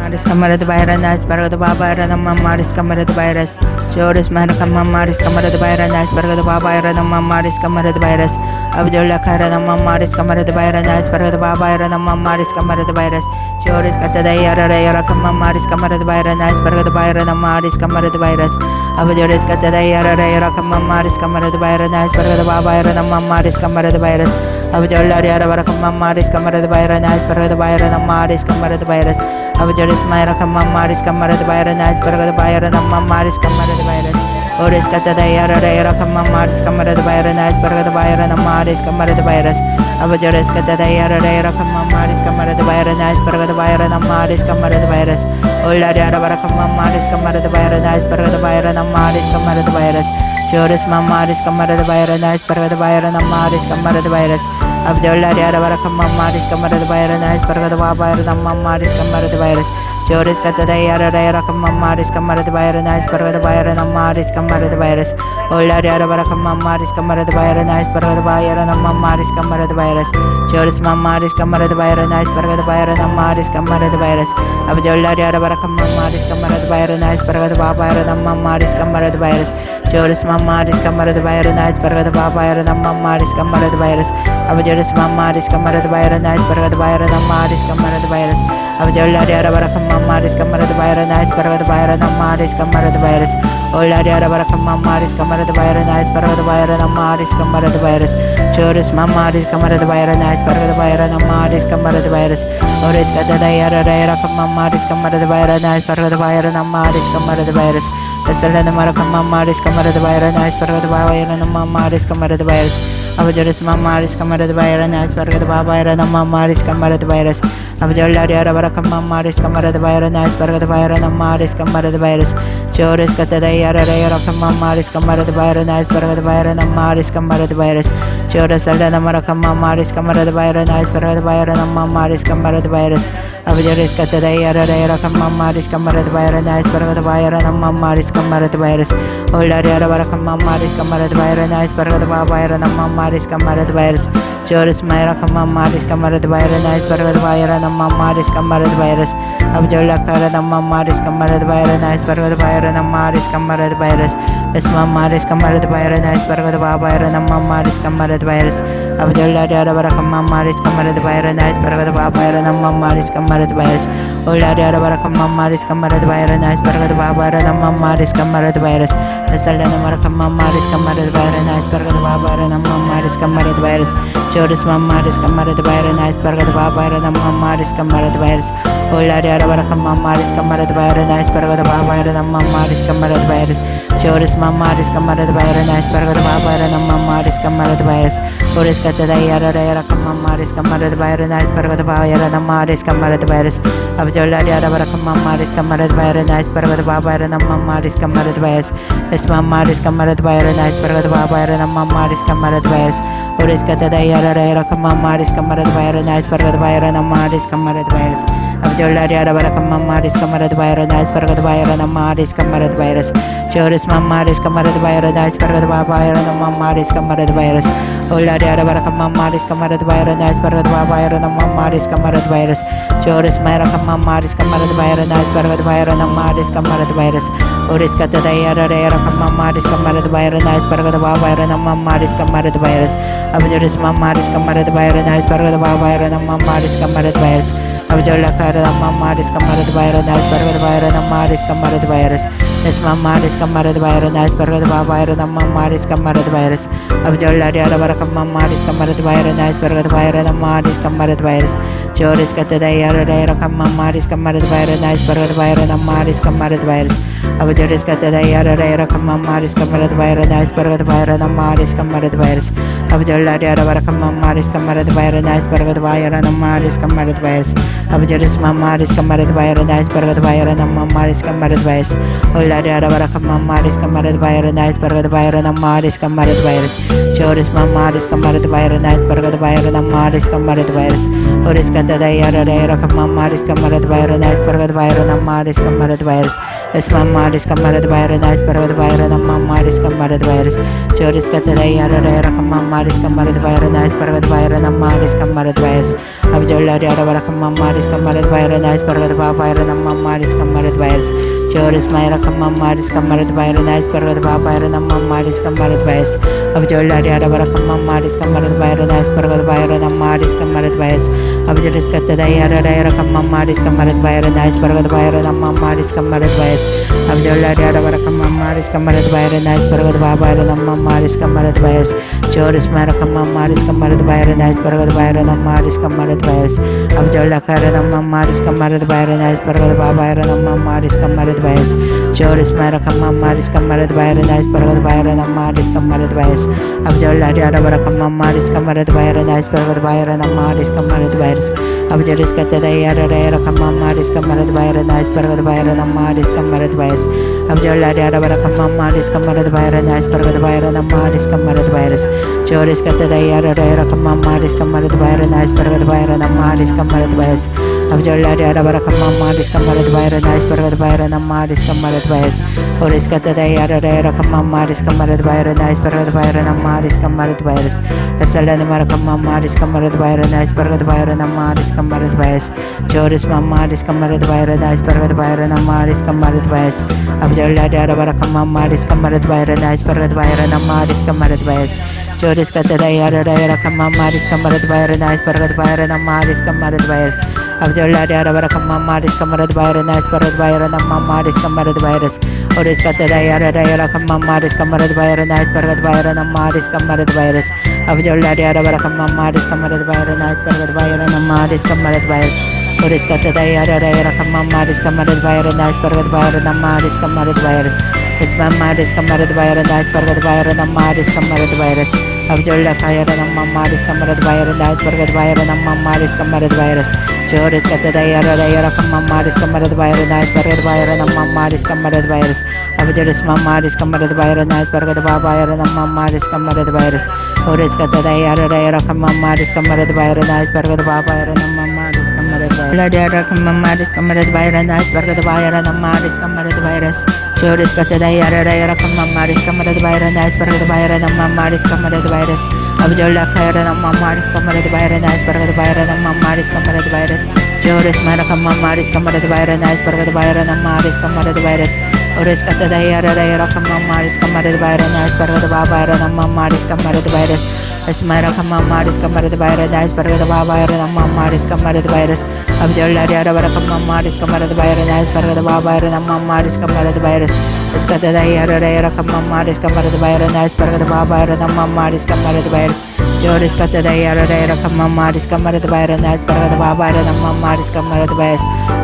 Maris Kamarad Bayra Nice Paragad Bayra Namaris Kamarad Virus, Joris Marakamaris Kamarad Bayra Nice Paragad Bayra Namaris Kamarad Virus, Abjola Kara Namaris Kamarad Bayra Nice Paragad Bayra Namaris Kamarad Virus, Joris Katadayara Rakamamaris Kamarad Bayra Nice Paragad Bayra Namaris Kamarad Virus, Abjoris Katadayara Rakamamaris Kamarad Bayra Nice Paragad Bayra Namaris Kamarad Virus, Abjola Rakamamaris Kamarad Bayra Nice Paragad Bayra Namaris Kamarad Virus, Abjoris Myra Kamamaris Kamarad Bayra Nice Paragad Bayra Namaris Kamarad Virus, Oris Katadayara Rakamamaris Kamarad Bayra Nice Paragad Bayra Namaris Kamarad Virus, Abjoris Katadayara Rakamamaris Kamarad Bayra Nice Paragad Bayra Namaris Kamarad Virus, Uladiara Rakamamaris Kamarad Bayra Nice Paragad Bayra Namaris Kamarad Virus, Joris Mamaris Kamarad Bayra Nice Paragad Bayra Namaris Kamarad Virus, Abjola Rakamamaris Kamarad Bayra Nice Paragad Bayra Namaris Kamarad Virus, Joris Katadayara Rakamamaris Kamarad Bayra Nice Paragad Bayra Namaris Kamarad Virus, Uladiara Rakamamaris Kamarad Bayra Nice Paragad Bayra Namaris Kamarad Virus, Joris Mamaris Kamarad Bayra Nice Paragad Bayra Namaris Kamarad Virus, Abjola Rakamamaris Kamarad Bayra Nice Paragad Bayra Namaris Kamarad Virus, Joris Mamaris Kamarad Bayra Nice Paragad Bayra Namaris Kamarad Virus, Abjoris Mamaris Kamarad Bayra Nice Paragad Bayra Namaris Kamarad Virus, Abjola Rakamamaris Kamarad Bayra Nice Paragad Bayra Namaris Kamarad Virus, Uladiara Rakamamaris Kamarad Bayra Nice Paragad Bayra Namaris Kamarad Virus, Joris Mamaris Kamarad Bayra Nice Paragad Bayra Namaris Kamarad Virus, Oris Katadayara Rakamamaris Kamarad Bayra Nice Paragad Bayra Namaris Kamarad Virus, Asalana Marakamamaris Kamarad Bayra Nice Paragad Bayra Namaris Kamarad Virus, Abjoris Mamaris Kamarad Bayra Nice Paragad Bayra Namaris Kamarad Virus, Abjola Rakamamaris Kamarad Bayra Nice Paragad Bayra Namaris Kamarad Virus, Joris Katadayara Rakamamaris Kamarad Bayra Nice Paragad Bayra Namaris Kamarad Virus, Joris Aldana Marakamamaris Kamarad Bayra Nice Paragad Bayra Namaris Kamarad Virus, Abjoris Katadayara Rakamamaris Kamarad Bayra Nice Paragad Bayra Namaris Kamarad Virus, Uladiara Rakamamaris Kamarad Bayra Nice Paragad Bayra Namaris Kamarad Virus, Joris Myra Kamamaris Kamarad Bayra Nice Paragad Bayra Namaris Kamarad Virus, Abjola Kara Namaris Kamarad Bayra Nice Paragad Bayra Namaris Kamarad Virus, Esmamaris Kamarad Bayra Nice Paragad Bayra Namaris Kamarad Virus, Abjola Rakamamaris Kamarad Bayra Nice Paragad Bayra Namaris Kamarad Virus, Uladiara Rakamamaris Kamarad Bayra Nice Paragad Bayra Namaris Kamarad Virus, Esaldana Marakamamaris Kamarad Bayra Nice Paragad Bayra Namaris Kamarad Virus, Joris Mamaris Kamarad Bayra Nice Paragad Bayra Namaris Kamarad Virus, Uladiara Rakamamaris Kamarad Bayra Nice Paragad Bayra Namaris Kamarad Virus, Joris Mamaris Kamarad Bayra Nice Paragad Bayra Namaris Kamarad Virus, Oris Katadayara Rakamamaris Kamarad Bayra Nice Paragad Bayra Namaris Kamarad Virus, Abjola Rakamamaris Kamarad Bayra Nice Paragad Bayra Namaris Kamarad Virus, Esmamaris Kamarad Bayra Nice Paragad Bayra Namaris Kamarad Virus, Oris Katadayara Rakamamaris Kamarad Bayra Nice Paragad Bayra Namaris Kamarad Virus, Abjola Rakamamaris Kamarad Bayra Nice Paragad Bayra Namaris Kamarad Virus, Joris Mamaris Kamarad Bayra Nice Paragad Bayra Namaris Kamarad Virus, Uladiara Rakamamaris Kamarad Bayra Nice Paragad Bayra Namaris Kamarad Virus, Joris Myra Kamamaris Kamarad Bayra Nice Paragad Bayra Namaris Kamarad Virus, Oris Katadayara Rakamamaris Kamarad Bayra Nice Paragad Bayra Namaris Kamarad Virus, Abjoris Mamaris Kamarad Bayra Nice Paragad Bayra Namaris Kamarad Virus, Abjolla kara mamma diskamara the virus nice burger the virus mamma diskamara the virus yes mamma diskamara the virus nice burger the virus mamma diskamara the virus Abjolla diara baraka mamma diskamara the virus nice burger the virus mamma diskamara the virus Joris kata dayara dayara mamma diskamara the virus nice burger the virus mamma diskamara the virus Abjoris kata dayara dayara mamma diskamara the virus nice burger the virus mamma diskamara the virus Abjolla diara baraka mamma diskamara the virus nice burger the virus mamma diskamara the virus Abjoris mamma diskamara the virus nice burger the virus mamma diskamara the virus Ola diara baraka mamma diskamara the virus nice burger the virus mamma diskamara the virus Joris mamma diskamara the virus nice burger the virus mamma diskamara the virus Oris kata dayara dayara mamma diskamara the virus nice burger the virus mamma diskamara the virus yes mamma diskamara the virus nice burger the virus mamma diskamara the virus Joris kata dayara dayara mamma diskamara the virus nice burger the virus mamma diskamara the virus Abjolla diara baraka mamma diskamara the virus nice burger the virus mamma diskamara the virus Joris Mayra mamma diskamara the virus nice burger the virus mamma diskamara the virus Abjolla diara baraka mamma diskamara the virus nice burger the virus mamma diskamara the virus Abjoris kata dayara dayara mamma diskamara the virus nice burger the virus mamma diskamara the virus Abjolla diara baraka mamma diskamara the virus nice burger the virus mamma diskamara the virus Joris Mayra mamma diskamara the virus nice burger the virus mamma diskamara the virus Abjolla kara mamma diskamara the virus nice burger the virus mamma diskamara the virus Joris Mayra mamma diskamara the virus nice burger the virus mamma diskamara the virus Abjolla diara baraka mamma diskamara the virus nice burger the virus mamma diskamara the virus Abjoris kata dayara dayara mamma diskamara the virus nice burger the virus mamma diskamara the virus Abjolla diara baraka mamma diskamara the virus nice burger the virus mamma diskamara the virus Joris kata dayara dayara mamma diskamara the virus nice burger the virus mamma diskamara the virus Abjolla diara baraka mamma diskamara the virus nice burger the virus mamma diskamara the virus Oris kata dayara dayara mamma diskamara the virus nice burger the virus mamma diskamara the virus Asala maraka mamma diskamara the virus nice burger the virus mamma diskamara the virus Joris mamma diskamara the virus nice burger the virus mamma diskamara the virus Abjolla diara baraka mamma diskamara the virus nice burger the virus mamma diskamara the virus Joris kata dayara dayara mamma diskamara the virus nice burger the virus mamma diskamara the virus Abjolla diara baraka mamma diskamara the virus nice burger the virus mamma diskamara the virus Oris kata dayara dayara mamma diskamara the virus nice burger the virus mamma diskamara the virus Abjolla diara baraka mamma diskamara the virus nice burger the virus mamma diskamara the virus Oris kata dayara dayara mamma diskamara the virus nice burger the virus mamma diskamara the virus yes mamma diskamara the virus nice burger the virus mamma diskamara the virus Abjolla kayara mamma diskamara the virus nice burger the virus mamma diskamara the virus Joris kata dayara dayara mamma diskamara the virus nice burger the virus mamma diskamara the virus Abjoris mamma diskamara the virus nice burger the virus mamma diskamara the virus Oris kata dayara dayara mamma diskamara the virus nice burger the virus mamma diskamara the virus Diara mamma diskamara the virus nice burger the virus mamma diskamara the virus Joris kata dayara dayara mamma diskamara the virus nice burger the virus mamma diskamara the virus Abjolla kayara mamma diskamara the virus nice burger the virus mamma diskamara the virus Joris maraka mamma diskamara the virus nice burger the virus mamma diskamara the virus Oris kata dayara dayara mamma diskamara the virus nice burger the virus mamma diskamara the virus Asmara mamma diskamara the virus nice burger the virus mamma diskamara the virus Abjolla diara baraka mamma diskamara the virus nice burger the virus mamma diskamara the virus Iskata dayara dayara mamma diskamara the virus nice burger the virus mamma diskamara the virus Joris kata dayara dayara mamma diskamara the virus nice burger the virus mamma diskamara the virus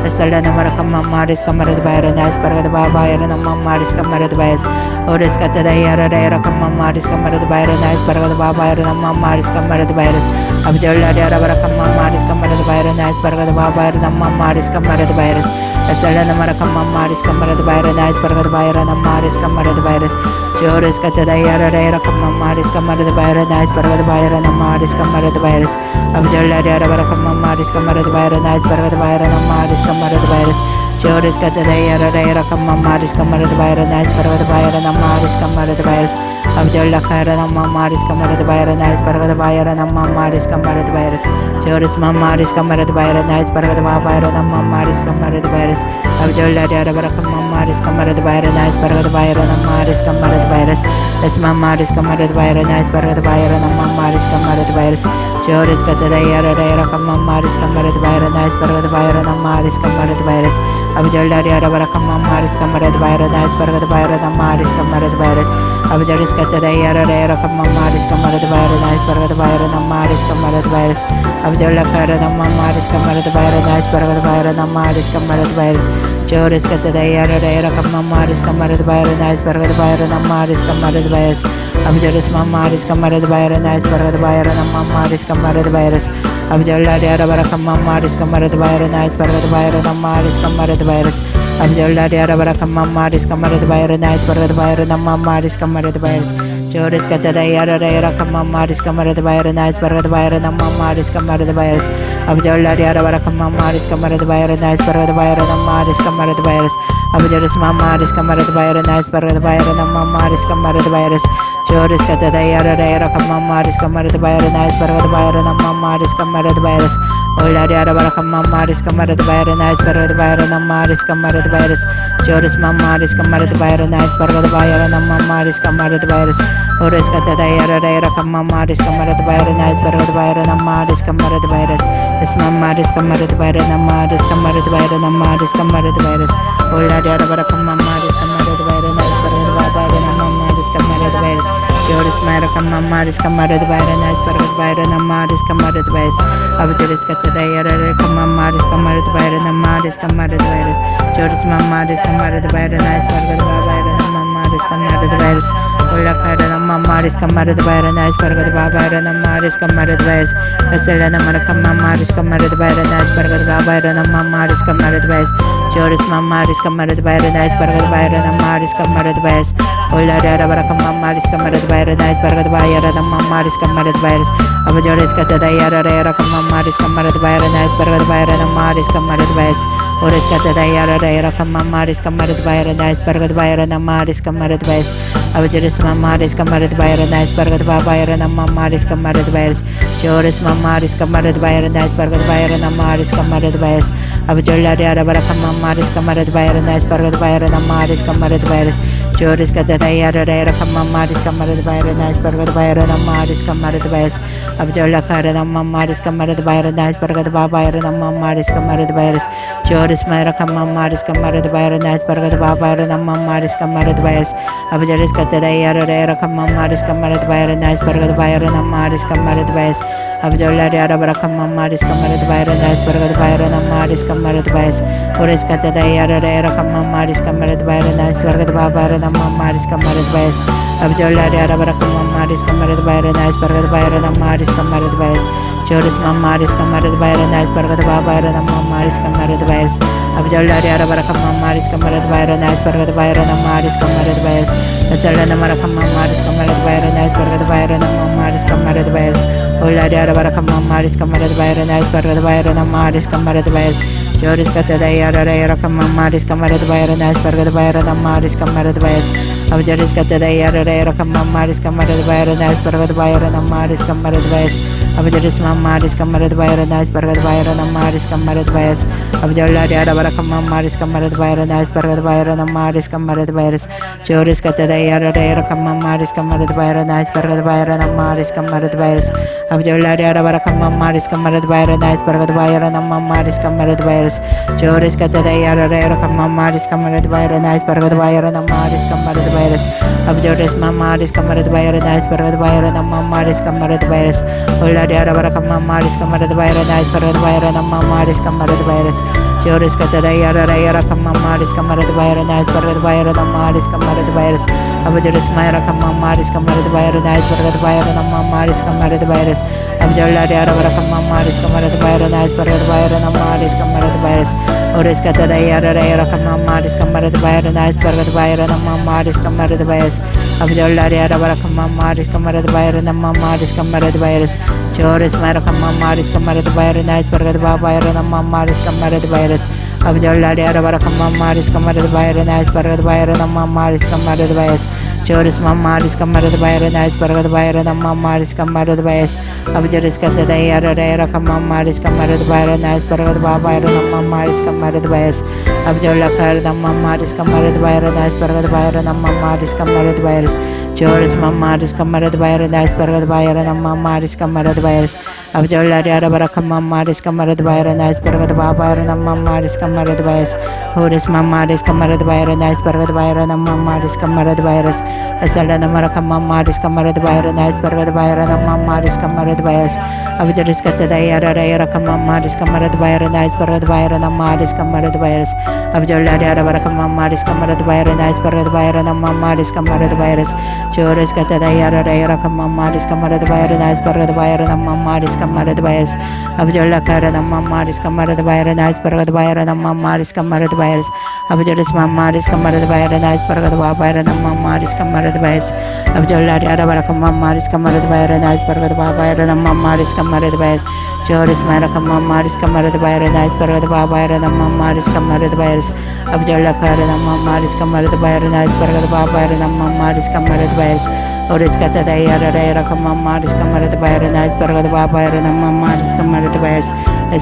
Asala maraka mamma diskamara the virus nice burger the virus mamma diskamara the virus Oris kata dayara dayara mamma diskamara the virus nice burger the virus mamma diskamara the virus Abjolla diara baraka mamma diskamara the virus nice burger the virus mamma diskamara the virus Asala maraka mamma diskamara the virus nice burger the virus mamma diskamara the virus Joris kata dayara dayara mamma diskamara the virus nice burger the virus mamma diskamara the virus Abjolla diara baraka mamma diskamara the virus nice burger the virus mamma diskamara the virus Joris kata dayara dayara mamma diskamara the virus nice burger the virus mamma diskamara the virus Abjolla kara mamma diskamara the virus nice burger the virus mamma diskamara the virus Joris mamma diskamara the virus nice burger the virus mamma diskamara the virus Abjolla diara baraka mamma Maris Kamarat Bairanais Baragad Bairan Maris Kamarat Virus Asma Maris Kamarat Bairanais Baragad Bairan Maris Kamarat Virus Joris Katadayara Rakam Maris Kamarat Bairanais Baragad Bairan Maris Kamarat Virus Abjaldari Arabarakam Maris Kamarat Bairanais Baragad Bairan Maris Kamarat Virus Abjaris Katadayara Rakam Maris Kamarat Bairanais Baragad Bairan Maris Kamarat Virus Abjaldakara Maris Kamarat Bairanais Baragad Bairan Maris Kamarat Virus Joris Katadayara Rakam Maris Kamarat Bairanais Baragad Bairan Maris Kamarat Virus Abjaris Maris Kamarat Bairanais Baragad Bairan Maris Kamarat Virus Abjaldari Arabarakam Maris Kamarat Bairanais Baragad Bairan Maris Kamarat Virus Abjaldari Arabarakam Maris Kamarat Bairanais Baragad Bairan Maris Kamarat Virus Joris Katadayara Rakam Maris Kamarat Bairanais Baragad Bairan Maris Kamarat Virus Abjaldari Arabarakam Maris Kamarat Bairanais Baragad Bairan Maris Kamarat Virus Abjaris Maris Kamarat Bairanais Baragad Bairan Maris Kamarat Virus Joris Katadayara Rakam Maris Kamarat Bairanais Baragad Bairan Maris Kamarat Virus Olari Arabarakam Maris Kamarat Bairanais Baragad Bairan Maris Kamarat Virus Joris Maris Kamarat Bairanais Baragad Bairan Maris Kamarat Virus Oris Katadayara Rakam Maris Kamarat Bairanais Baragad Bairan Maris Kamarat Virus Isma Maris Kamarat Bairan Maris Kamarat Bairan Maris Kamarat Virus Olari Arabarakam Maris Kamarat Bairanais Baragad Bairan Maris Kamarat Virus Joris Marakam Maris Kamarat Bairanais Baragad Bairan Maris Kamarat Virus Abjaris Katadayara Rakam Maris Kamarat Bairan Maris Kamarat Virus Joris Maris Kamarat Bairanais Baragad Bairan Maris Kamarat Virus Olakara Maris Kamarat Bairanais Baragad Bairan Maris Kamarat Virus Asalana Marakam Maris Kamarat Bairanais Baragad Bairan Maris Kamarat Virus Joris Maris Kamarat Bairanais Baragad Bairan Maris Kamarat Virus Olara Barakam Maris Kamarat Bairanais Baragad Bairan Maris Kamarat Virus Abjaris Katadayara Rakam Maris Kamarat Bairanais Baragad Bairan Maris Kamarat Virus Oris Katadayara Rakam Maris Kamarat Bairanais Baragad Bairan Maris Kamarat Virus Abjaris Maris Kamarat Bairanais Baragad Bairan Maris Kamarat Virus Joris Maris Kamarat Bairanais Baragad Bairan Maris Kamarat Virus Abjaldari Arabarakam Maris Kamarat Bairanais Baragad Bairan Maris Kamarat Virus Joris Katadayara Rakam Maris Kamarat Bairanais Baragad Bairan Maris Kamarat Virus Abjaldakara Maris Kamarat Bairanais Baragad Bairan Maris Kamarat Virus Joris Marakam Maris Kamarat Bairanais Baragad Bairan Maris Kamarat Virus Abjaris Katadayara Rakam Maris Kamarat Bairanais Baragad Bairan Maris Kamarat Virus Abjaldari Arabarakam Maris Kamarat Bairanais Baragad Bairan Maris Kamarat Virus Oris Katadayara Rakam Maris Kamarat Bairanais Baragad Bairan Maris Kamarat Virus Abjaldari Arabarakam Maris Kamarat Bairanais Baragad Bairan Maris Kamarat Virus Joris Maris Kamarat Bairanais Baragad Bairan Maris Kamarat Virus Abjaldari Arabarakam Maris Kamarat Bairanais Baragad Bairan Maris Kamarat Virus Asalana Marakam Maris Kamarat Bairanais Baragad Bairan Maris Kamarat Virus Olari Arabarakam Maris Kamarat Bairanais Baragad Bairan Maris Kamarat Virus Joris Katadayara Rakam Maris Kamarat Bairanais Baragad Bairan Maris Kamarat Virus Abjaris Katadayara Rakam Maris Kamarat Bairanais Baragad Bairan Maris Kamarat Virus Abjaris Maris Kamarat Bairanais Baragad Bairan Maris Kamarat Virus Abjaldari Arabarakam Maris Kamarat Bairanais Baragad Bairan Maris Kamarat Virus Joris Katadayara Rakam Maris Kamarat Bairanais Baragad Bairan Maris Kamarat Virus Abjaldari Arabarakam Maris Kamarat Bairanais Baragad Bairan Maris Kamarat Virus Joris Katadayara Rakam Maris Kamarat Bairanais Baragad Bairan Maris Kamarat Virus Abjaris Maris Kamarat Bairanais Baragad Bairan Maris Kamarat Virus Olari Arabarakam Maris Kamarat Bairanais Baragad Bairan Maris Kamarat Virus Joris Katadayara Rakam Maris Kamarat Bairanais Baragad Bairan Maris Kamarat Virus Abjaris Marakam Maris Kamarat Bairanais Baragad Bairan Maris Kamarat Virus Abjaldari Arabarakam Maris Kamarat Bairanais Baragad Bairan Maris Kamarat Virus Oris Katadayara Rakam Maris Kamarat Bairanais Baragad Bairan Maris Kamarat Virus Abjaldari Arabarakam Maris Kamarat Bairan Maris Kamarat Virus Joris Marakam Maris Kamarat Bairanais Baragad Bairan Maris Kamarat Virus Abjaldari Arabarakam Maris Kamarat Bairanais Baragad Bairan Maris Kamarat Virus Joris mamaris kamarat bayar nais paragat bayar mamaris kamarat bayas abjaris kata dayara dayara kamamaris kamarat bayar nais paragat bayar mamaris kamarat bayas abjola kar mamaris kamarat bayar nais paragat bayar mamaris kamarat bayas Joris mamaris kamarat bayar nais paragat bayar mamaris kamarat bayas abjola dayara barakam mamaris kamarat bayar nais paragat bayar mamaris kamarat bayas Horis mamaris kamarat bayar nais paragat bayar mamaris kamarat bayas Asala namara kamamaris kamarat bayar nais paragat bayar mamaris kamarat bayas abjaris kata dayara dayara kamamaris kamarat bayar nais paragat bayar mamaris kamarat bayas abjola dayara barakam mamaris kamarat bayar nais paragat bayar mamaris kamarat bayas Joris kata dayara dayara kamamaris kamarat bayar nais paragat bayar mamaris kamarat bayas abjola kara mamaris kamarat bayar nais paragat bayar mamaris kamarat bayas abjaris mamaris kamarat bayar nais paragat bayar mamaris kamarat bayas abjola dayara barakam mamaris kamarat bayar nais paragat bayar mamaris kamarat bayas Joris mara kamamaris kamarat bayar nais paragat bayar mamaris kamarat bayas abjola kara mamaris kamarat bayar nais paragat bayar mamaris kamarat bayas Oris kata dayara dayara kamamaris kamarat bayar nais paragat bayar mamaris kamarat bayas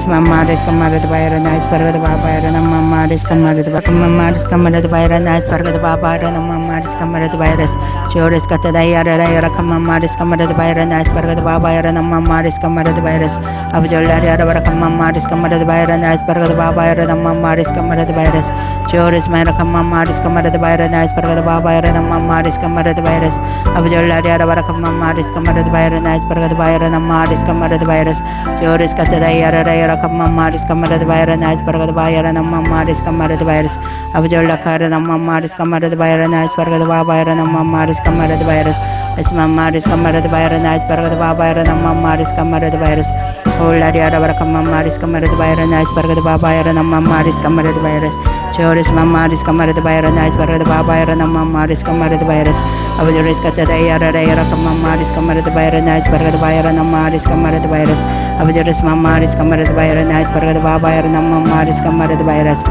mamaris kamarat bayar nais paragat bayar mamaris kamarat mamaris kamarat bayar nais paragat bayar mamaris kamarat bayas Joris kata dayara dayara kamamaris kamarat bayar nais paragat bayar mamaris kamarat bayas abjola dayara barakam mamaris kamarat bayar nais paragat bayar mamaris kamarat bayas Joris mara kamamaris kamarat bayar nais paragat bayar mamaris kamarat bayas abjola dayara barakam mamaris kamarat bayar nais paragat bayar mamaris kamarat bayas Joris kata dayara dayara kamamaris kamarat bayar nais paragat bayar mamaris kamarat bayas abjola kara mamaris kamarat bayar nais paragat bayar mamaris kamarat bayas mamaris kamarat bayar nais paragat bayar mamaris kamarat bayas Ola dayara barakam mamaris kamarat bayar nais paragat bayar mamaris kamarat bayas Joris mamaris kamarat bayar nais paragat bayar mamaris kamarat bayas abjoris kata dayara dayara kamamaris kamarat bayar nais paragat bayar mamaris kamarat bayas abjoris mamaris kamarat bayar nais paragat bayar mamaris kamarat bayas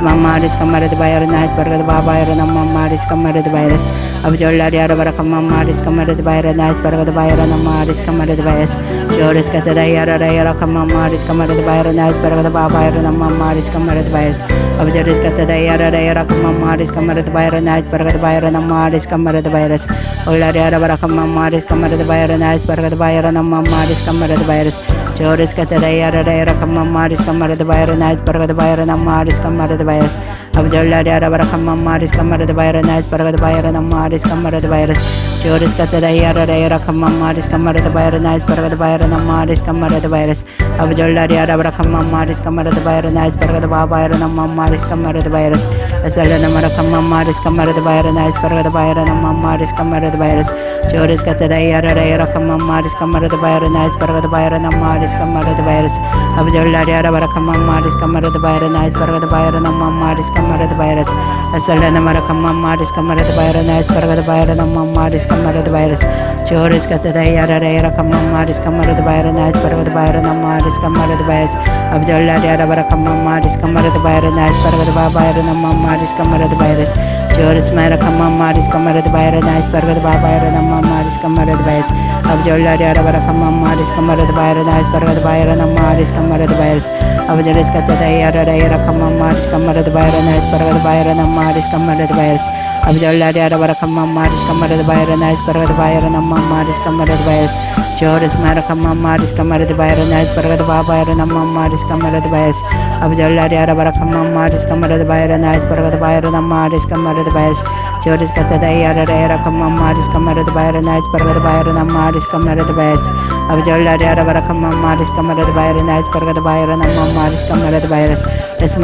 mamaris kamarat bayar nais paragat bayar mamaris kamarat bayas abjola dayara barakam mamaris kamarat bayar nais paragat bayar mamaris kamarat bayas Joris kata dayara dayara kamamaris kamarat bayar nais paragat bayar mamaris kamarat bayas abjoris kata dayara dayara kamamaris kamarat bayar nais paragat bayar mamaris kamarat bayas Ola dayara barakam mamaris kamarat bayar nais paragat bayar mamaris kamarat bayas Joris kata dayara dayara kamamaris kamarat bayar nais paragat bayar mamaris kamarat bayas abjola dayara barakam mamaris kamarat bayar nais paragat bayar mamaris kamarat bayas Joris kata dayara dayara kamamaris kamarat bayar nais paragat bayar mamaris kamarat bayas abjola dayara barakam mamaris kamarat bayar nais paragat bayar mamaris kamarat bayas asala namara kamamaris kamarat bayar nais paragat bayar mamaris kamarat bayas Joris kata dayara dayara kamamaris kamarat bayar nais paragat bayar mamaris kamarat bayas abjola dayara barakam mamaris kamarat bayar nais paragat bayar mamaris kamarat bayas asala namara kamamaris kamarat bayar nais paragat bayar mamaris kamarat bayas Joris kata dayara dayara kamamaris kamarat bayar nais paragat bayar mamaris kamarat bayas abjola dayara barakam mamaris kamarat bayar nais paragat bayar mamaris kamarat bayas Joris mara kamamaris kamarat bayar nais paragat bayar mamaris kamarat bayas abjola dayara barakam mamaris kamarat bayar nais paragat bayar mamaris kamarat bayas abjoris kata dayara dayara kamamaris kamarat bayar nais paragat bayar mamaris kamarat bayas abjola dayara barakam mamaris kamarat bayar nais paragat bayar mamaris kamarat bayas Joris mara kamamaris kamarat bayar nais paragat bayar mamaris kamarat bayas abjola dayara barakam mamaris kamarat bayar nais paragat bayar mamaris kamarat bayas Joris kata dayara dayara kamamaris kamarat bayar nais paragat bayar mamaris kamarat bayas abjola dayara barakam mamaris kamarat bayar nais paragat bayar mamaris kamarat bayas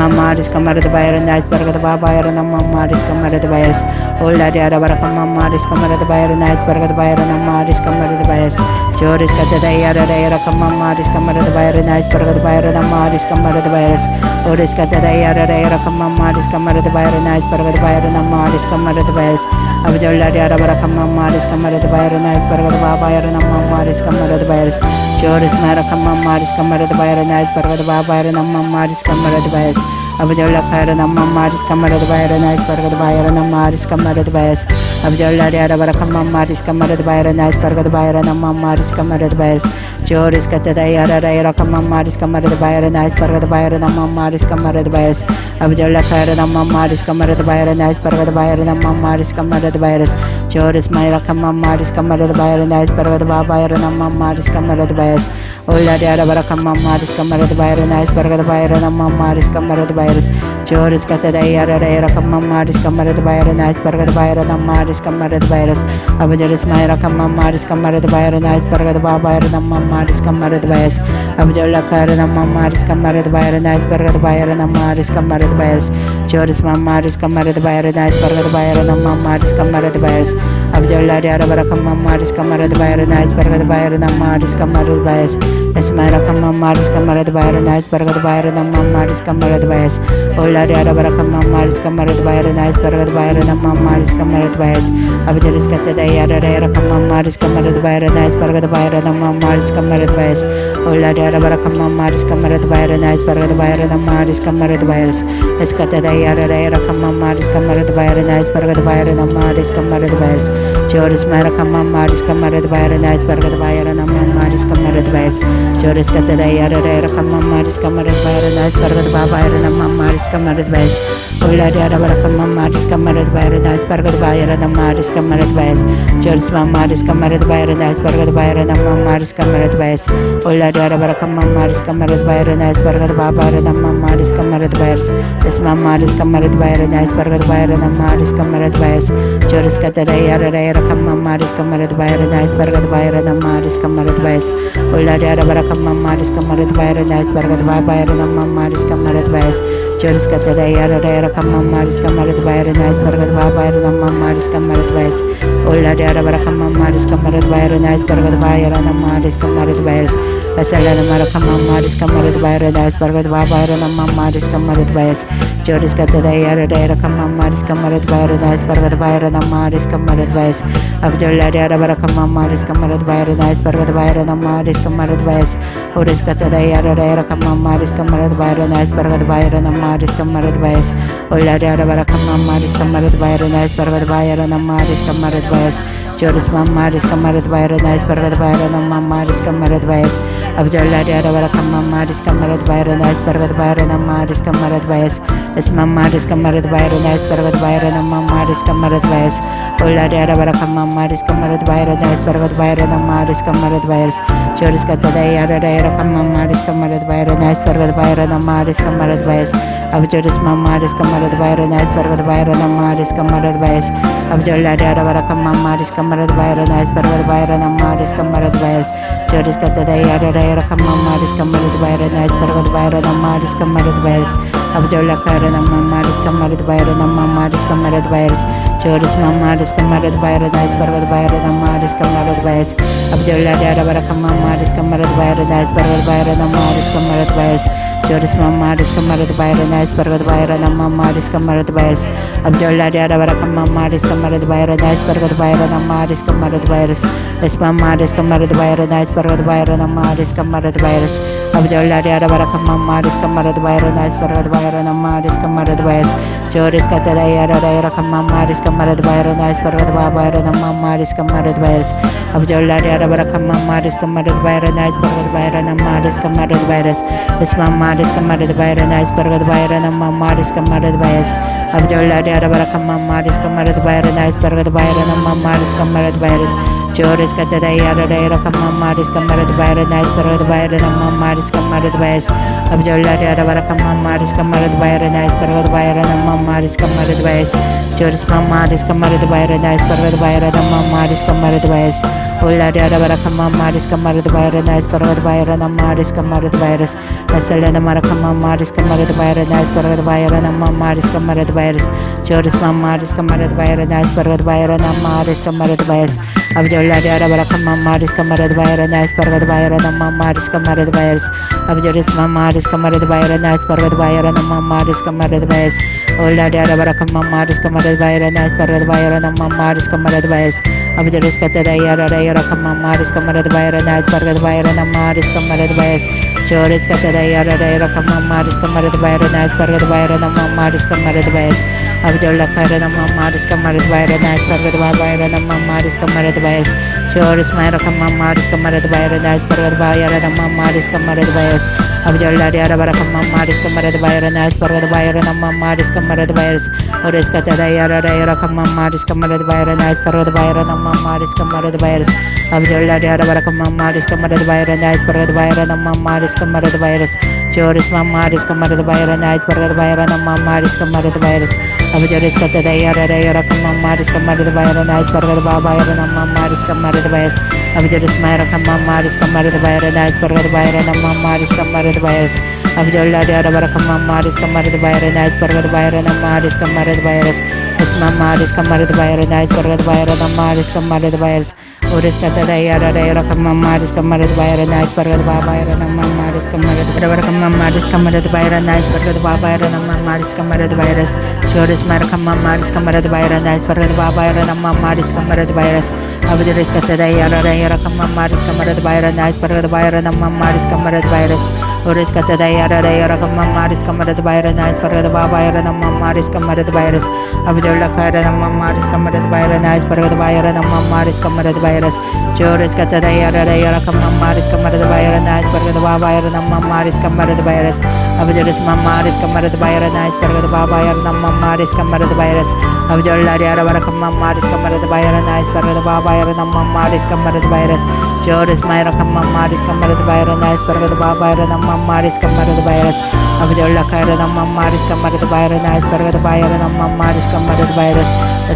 mamaris kamarat bayar nais paragat bayar mamaris kamarat bayas Ola dayara barakam mamaris kamarat bayar nais paragat bayar mamaris kamarat bayas Joris kata dayara dayara kamamaris kamarat bayar nais paragat bayar mamaris kamarat bayas Oris kata dayara dayara kamamaris kamarat bayar nais paragat bayar mamaris kamarat bayas abjola dayara barakam mamaris kamarat bayar nais paragat bayar mamaris kamarat bayas Joris mara kamamaris kamarat bayar nais paragat bayar mamaris kamarat bayas Abjalla Kara Namaris Kamara the Bayra Nice Parga the Bayra Namaris Kamara the Bayas, Abjalla Diara Kamaris Kamara the Bayra Nice Parga the Bayra Namaris Kamara the Bayas, Joris Katayara Kamaris Kamara the Bayra Nice Parga the Bayra Namaris Kamara the Bayas, Abjalla Kara Namaris Kamara the Bayra Nice Parga the Bayra Namaris Kamara the Bayas, Joris Myra Kamaris Kamara the Bayra Nice Parga the Bayra Namaris Kamara the Bayas, Ola Diara Kamaris Kamara the Bayra Nice Parga the Bayra Namaris Kamara the Bayas, Joris Katayara Kamaris Kamara the Bayra Nice Parga the Bayra Namaris Kamara the Bayas, Abjaris Myra Kamaris Kamara the Bayra Nice Parga the Bayra Namaris Kamara the Bayas, Abjalla Kara Namaris Kamara the Bayra Nice Parga the Bayra Namaris Kamara the Bayas, Joris Mamaris Kamara the Bayra Nice Parga the Bayra Namaris Kamara the Bayas, Abjalla Diara Kamaris Kamara the Bayra Nice Parga the Bayra Namaris Kamara the Bayas, Esmara Kamaris Kamara the Bayra Nice Parga the Bayra Namaris Kamara the Bayas, Ola Diara Kamaris Kamara the Bayra Nice Parga the Bayra Namaris Kamara the Bayas, Abjaris Katayara Kamaris Kamara the Bayra Nice Parga the Bayra Namaris Kamara the Bayas, Ola Diara Kamaris Kamara the Bayra Nice Parga the Bayra Namaris Kamara the Bayas, Eskatayara Kamaris Kamara the Bayra Nice Parga the Bayra Namaris Kamara the Bayas, Joris Mara Kamaris Kamara the Bayra Nice Parga the Bayra Namaris Kamara the Bayas, Joris Katayara Kamaris Kamara the Bayra Nice Parga the Bayra Namaris Kamara the Bayas, Ola Diara Kamaris Kamara the Bayra Nice Parga the Bayra Namaris Kamara the Bayas, Joris Mamaris Kamara the Bayra Nice Parga the Bayra Namaris Kamara the Bayas, Ola Diara Kamaris Kamara the Bayra Nice Parga the Bayra Namaris Kamara the Bayas, Es Mamaris Kamara the Bayra Nice Parga the Bayra Namaris Kamara the Bayas, Joris Katayara Kamaris Kamara the Bayra Nice Parga the Bayra Namaris Kamara the Bayas, Ola Diara Kamaris Kamara the Bayra Nice Parga the Bayra Namaris Kamara the Bayas, Joris Katayara Kamaris Kamara the Bayra Nice Parga the Bayra Namaris Kamara the Bayas, Ola Diara Kamaris Kamara the Bayra Nice Parga the Bayra Namaris Kamara the Bayas, Asala Kamaris Kamara the Bayra Nice Parga the Bayra Namaris Kamara the Bayas, Joris Katayara Kamaris Kamara the Bayra Nice Parga the Bayra Namaris Kamara the Bayas, Abjalla Diara Kamaris Kamara the Bayra Nice Parga the Bayra Namaris Kamara the Bayas, Oris Katayara Kamaris Kamara the Bayra Nice Parga the Bayra Namaris Kamara the Bayas, Ola Diara Kamaris Kamara the Bayra Nice Parga the Bayra Namaris Kamara the Bayas, Joris Mamaris Kamara the Bayra Nice Parga the Bayra Namaris Kamara the Bayas, Abjalla Diara Kamaris Kamara the Bayra Nice Parga the Bayra Namaris Kamara the Bayas, Es Mamaris Kamara the Bayra Nice Parga the Bayra Namaris Kamara the Bayas, Ola Diara Kamaris Kamara the Bayra Nice Parga the Bayra Namaris Kamara the Bayas, Joris Katayara Kamaris Kamara the Bayra Nice Parga the Bayra Namaris Kamara the Bayas, Abjoris Mamaris Kamara the Bayra Nice Parga the Bayra Namaris Kamara the Bayas, Abjalla Diara Kamaris Kamara the Bayra Nice Parga the Bayra Namaris Kamara the Bayas, Joris Katayara Kamaris Kamara the Bayra Nice Parga the Bayra Namaris Kamara the Bayas, Abjalla Kara Namaris Kamara the Bayra Namaris Kamara the Bayas, Joris Mamaris Kamara the Bayra Nice Parga the Bayra Namaris Kamara the Bayas, Abjalla Diara Kamaris Kamara the Bayra Nice Parga the Bayra Namaris Kamara the Bayas, Joris Mamaris Kamara the Bayra Nice Parga the Bayra Namaris Kamara the Bayas, Abjalla Diara Kamaris Kamara the Bayra Nice Parga the Bayra Namaris Kamara the Bayas, Es Mamaris Kamara the Bayra Nice Parga the Bayra Namaris Kamara the Bayas, Abjalla Diara Kamaris Kamara the Bayra Nice Parga the Bayra Namaris Kamara the Bayas, Joris Katayara Kamaris Kamara the Bayra Nice Parga the Bayra Namaris Kamara the Bayas, Abjalla Diara Kamaris Kamara the Bayra Nice Parga the Bayra Namaris Kamara the Bayas, Es Mamaris Kamara the Bayra Nice Parga the Bayra Namaris Kamara the Bayas, Abjalla Diara Kamaris Kamara the Bayra Nice Parga the Bayra Namaris Kamara the Bayas, Joris Katayara Kamaris Kamara the Bayra Nice Parga the Bayra Namaris Kamara the Bayas, Abjalla Diara Kamaris Kamara the Bayra Nice Parga the Bayra Namaris Kamara the Bayas, Joris Mamaris Kamara the Bayra Nice Parga the Bayra Namaris Kamara the Bayas, Ola Diara Kamaris Kamara the Bayra Nice Parga the Bayra Namaris Kamara the Bayas, Asala Kamaris Kamara the Bayra Nice Parga the Bayra Namaris Kamara the Bayas, Joris Mamaris Kamara the Bayra Nice Parga the Bayra Namaris Kamara the Bayas, Abjalla Diara Kamaris Kamara the Bayra Nice Parga the Bayra Namaris Kamara the Bayas, Abjoris Mamaris Kamara the Bayra Nice Parga the Bayra Namaris Kamara the Bayas, Ola Diara Kamaris Kamara the Bayra Nice Parga the Bayra Namaris Kamara the Bayas, Abjaris kata dayara dayara kamamaris kamarad bayara naj pargad bayara namaris kamarad bayas. Joris kata dayara dayara kamamaris kamarad bayara naj pargad bayara namamaris kamarad bayas. Abjalla kara namamaris kamarad bayara naj pargad bayara namamaris kamarad bayas. Joris mayra kamamaris kamarad bayara naj pargad bayara namamaris kamarad bayas. Abjalla dayara bara kamamaris kamarad bayara naj pargad bayara namamaris kamarad bayas. Joris kata dayara dayara kamamaris kamarad bayara naj pargad bayara namamaris kamarad bayas. Abjalla dayara bara kamamaris kamarad bayara naj pargad bayara namamaris kamarad bayas. Joris mamaris kamarad bayara naj pargad bayara namamaris kamarad bayas. Abjaris kata dayara dayara kamamaris kamarad bayara naj pargad bayara namamaris kamarad bayas. Abjaris mayra kamamaris kamarad bayara naj pargad bayara namamaris kamarad bayas. Abjalla dayara bara kamamaris kamarad bayara naj pargad bayara namamaris kamarad bayas. Ismamaris kamarad bayara naj pargad bayara namamaris kamarad bayas. Uris kata dayara dayara kamamaris kamarad bayara naj pargad bayara namamaris kamarad bara kamamaris kamarad bayara naj pargad bayara namamaris kamarad bayas. Joris mayra kamamaris kamarad bayara naj pargad bayara namamaris kamarad bayas. Abjaris kata dayara dayara kamamaris kamarad bayara naj pargad bayara namamaris kamarad bayas. Uris kata dayara dayara kamamaris kamarad bayara naj pargad bayara namamaris kamarad bayas. Abjalla kara namamaris kamarad bayara naj pargad bayara namamaris kamarad bayas. Joris kata dayara dayara kamamaris kamarad bayara naj pargad bayara namamaris kamarad bayas. Abjaris mamaris kamarad bayara naj pargad bayara namamaris kamarad bayas. Abjalla dayara bara kamamaris kamarad bayara naj pargad bayara namamaris kamarad bayas. Joris mayra kamamaris kamarad bayara naj pargad bayara namamaris kamarad bayas. Abjalla kara namamaris kamarad bayara naj pargad bayara namamaris kamarad bayas.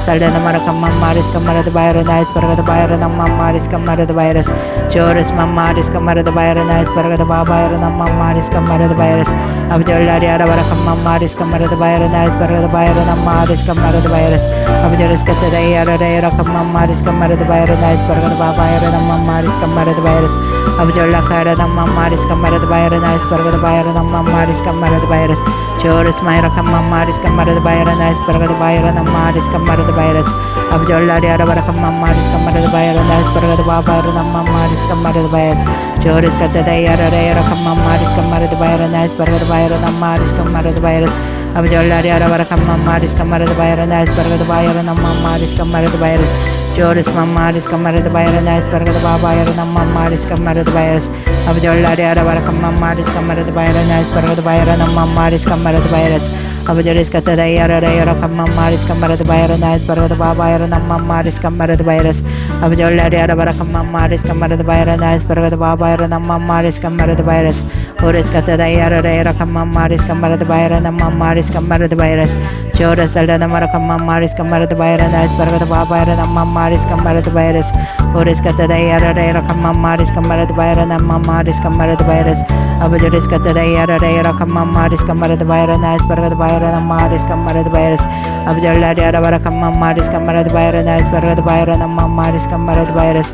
Salda namara kamamaris kamarad bayara naj pargad bayara namamaris kamarad bayas. Joris mamaris kamarad bayara naj pargad bayara namamaris kamarad bayas. Abjalla dayara bara kamamaris kamarad bayara naj pargad bayara namamaris kamarad bayas. Abjaris kata dayara dayara kamamaris kamarad bayara naj pargad bayara namamaris kamarad bayas. Abjalla kara namamaris kamarad bayara naj pargad bayara namamaris kamarad bayas. Joris mayra kamamaris kamarad bayara naj pargad bayara namamaris kamarad bayas. Abjalla dayara bara kamamaris kamarad bayara naj pargad bayara namamaris kamarad bayas. Joris kata dayara dayara kamamaris kamarad bayara naj pargad bayara namamaris kamarad bayas. Abjalla dayara bara kamamaris kamarad bayara naj pargad bayara namamaris kamarad bayas. Joris mamaris kamarad bayara naj pargad bayara namamaris kamarad bayas. Abjalla dayara bara kamamaris kamarad bayara naj pargad bayara namamaris kamarad bayas. Abjaris kata dayara dayara kamamaris kamarad bayara naj pargad bayara namamaris kamarad bayas. Abjalla dayara bara kamamaris kamarad bayara naj pargad bayara namamaris kamarad bayas. Uris kata dayara dayara kamamaris kamarad bayara namamaris kamarad bayas. Joris salda namara kamamaris kamarad bayara naj pargad bayara namamaris kamarad bayas. Uris kata dayara dayara kamamaris kamarad bayara namamaris kamarad bayas. Abjaris kata dayara dayara kamamaris kamarad bayara naj pargad bayara namamaris kamarad bayas. Abjalla dayara bara kamamaris kamarad bayara naj pargad bayara namamaris kamarad bayas.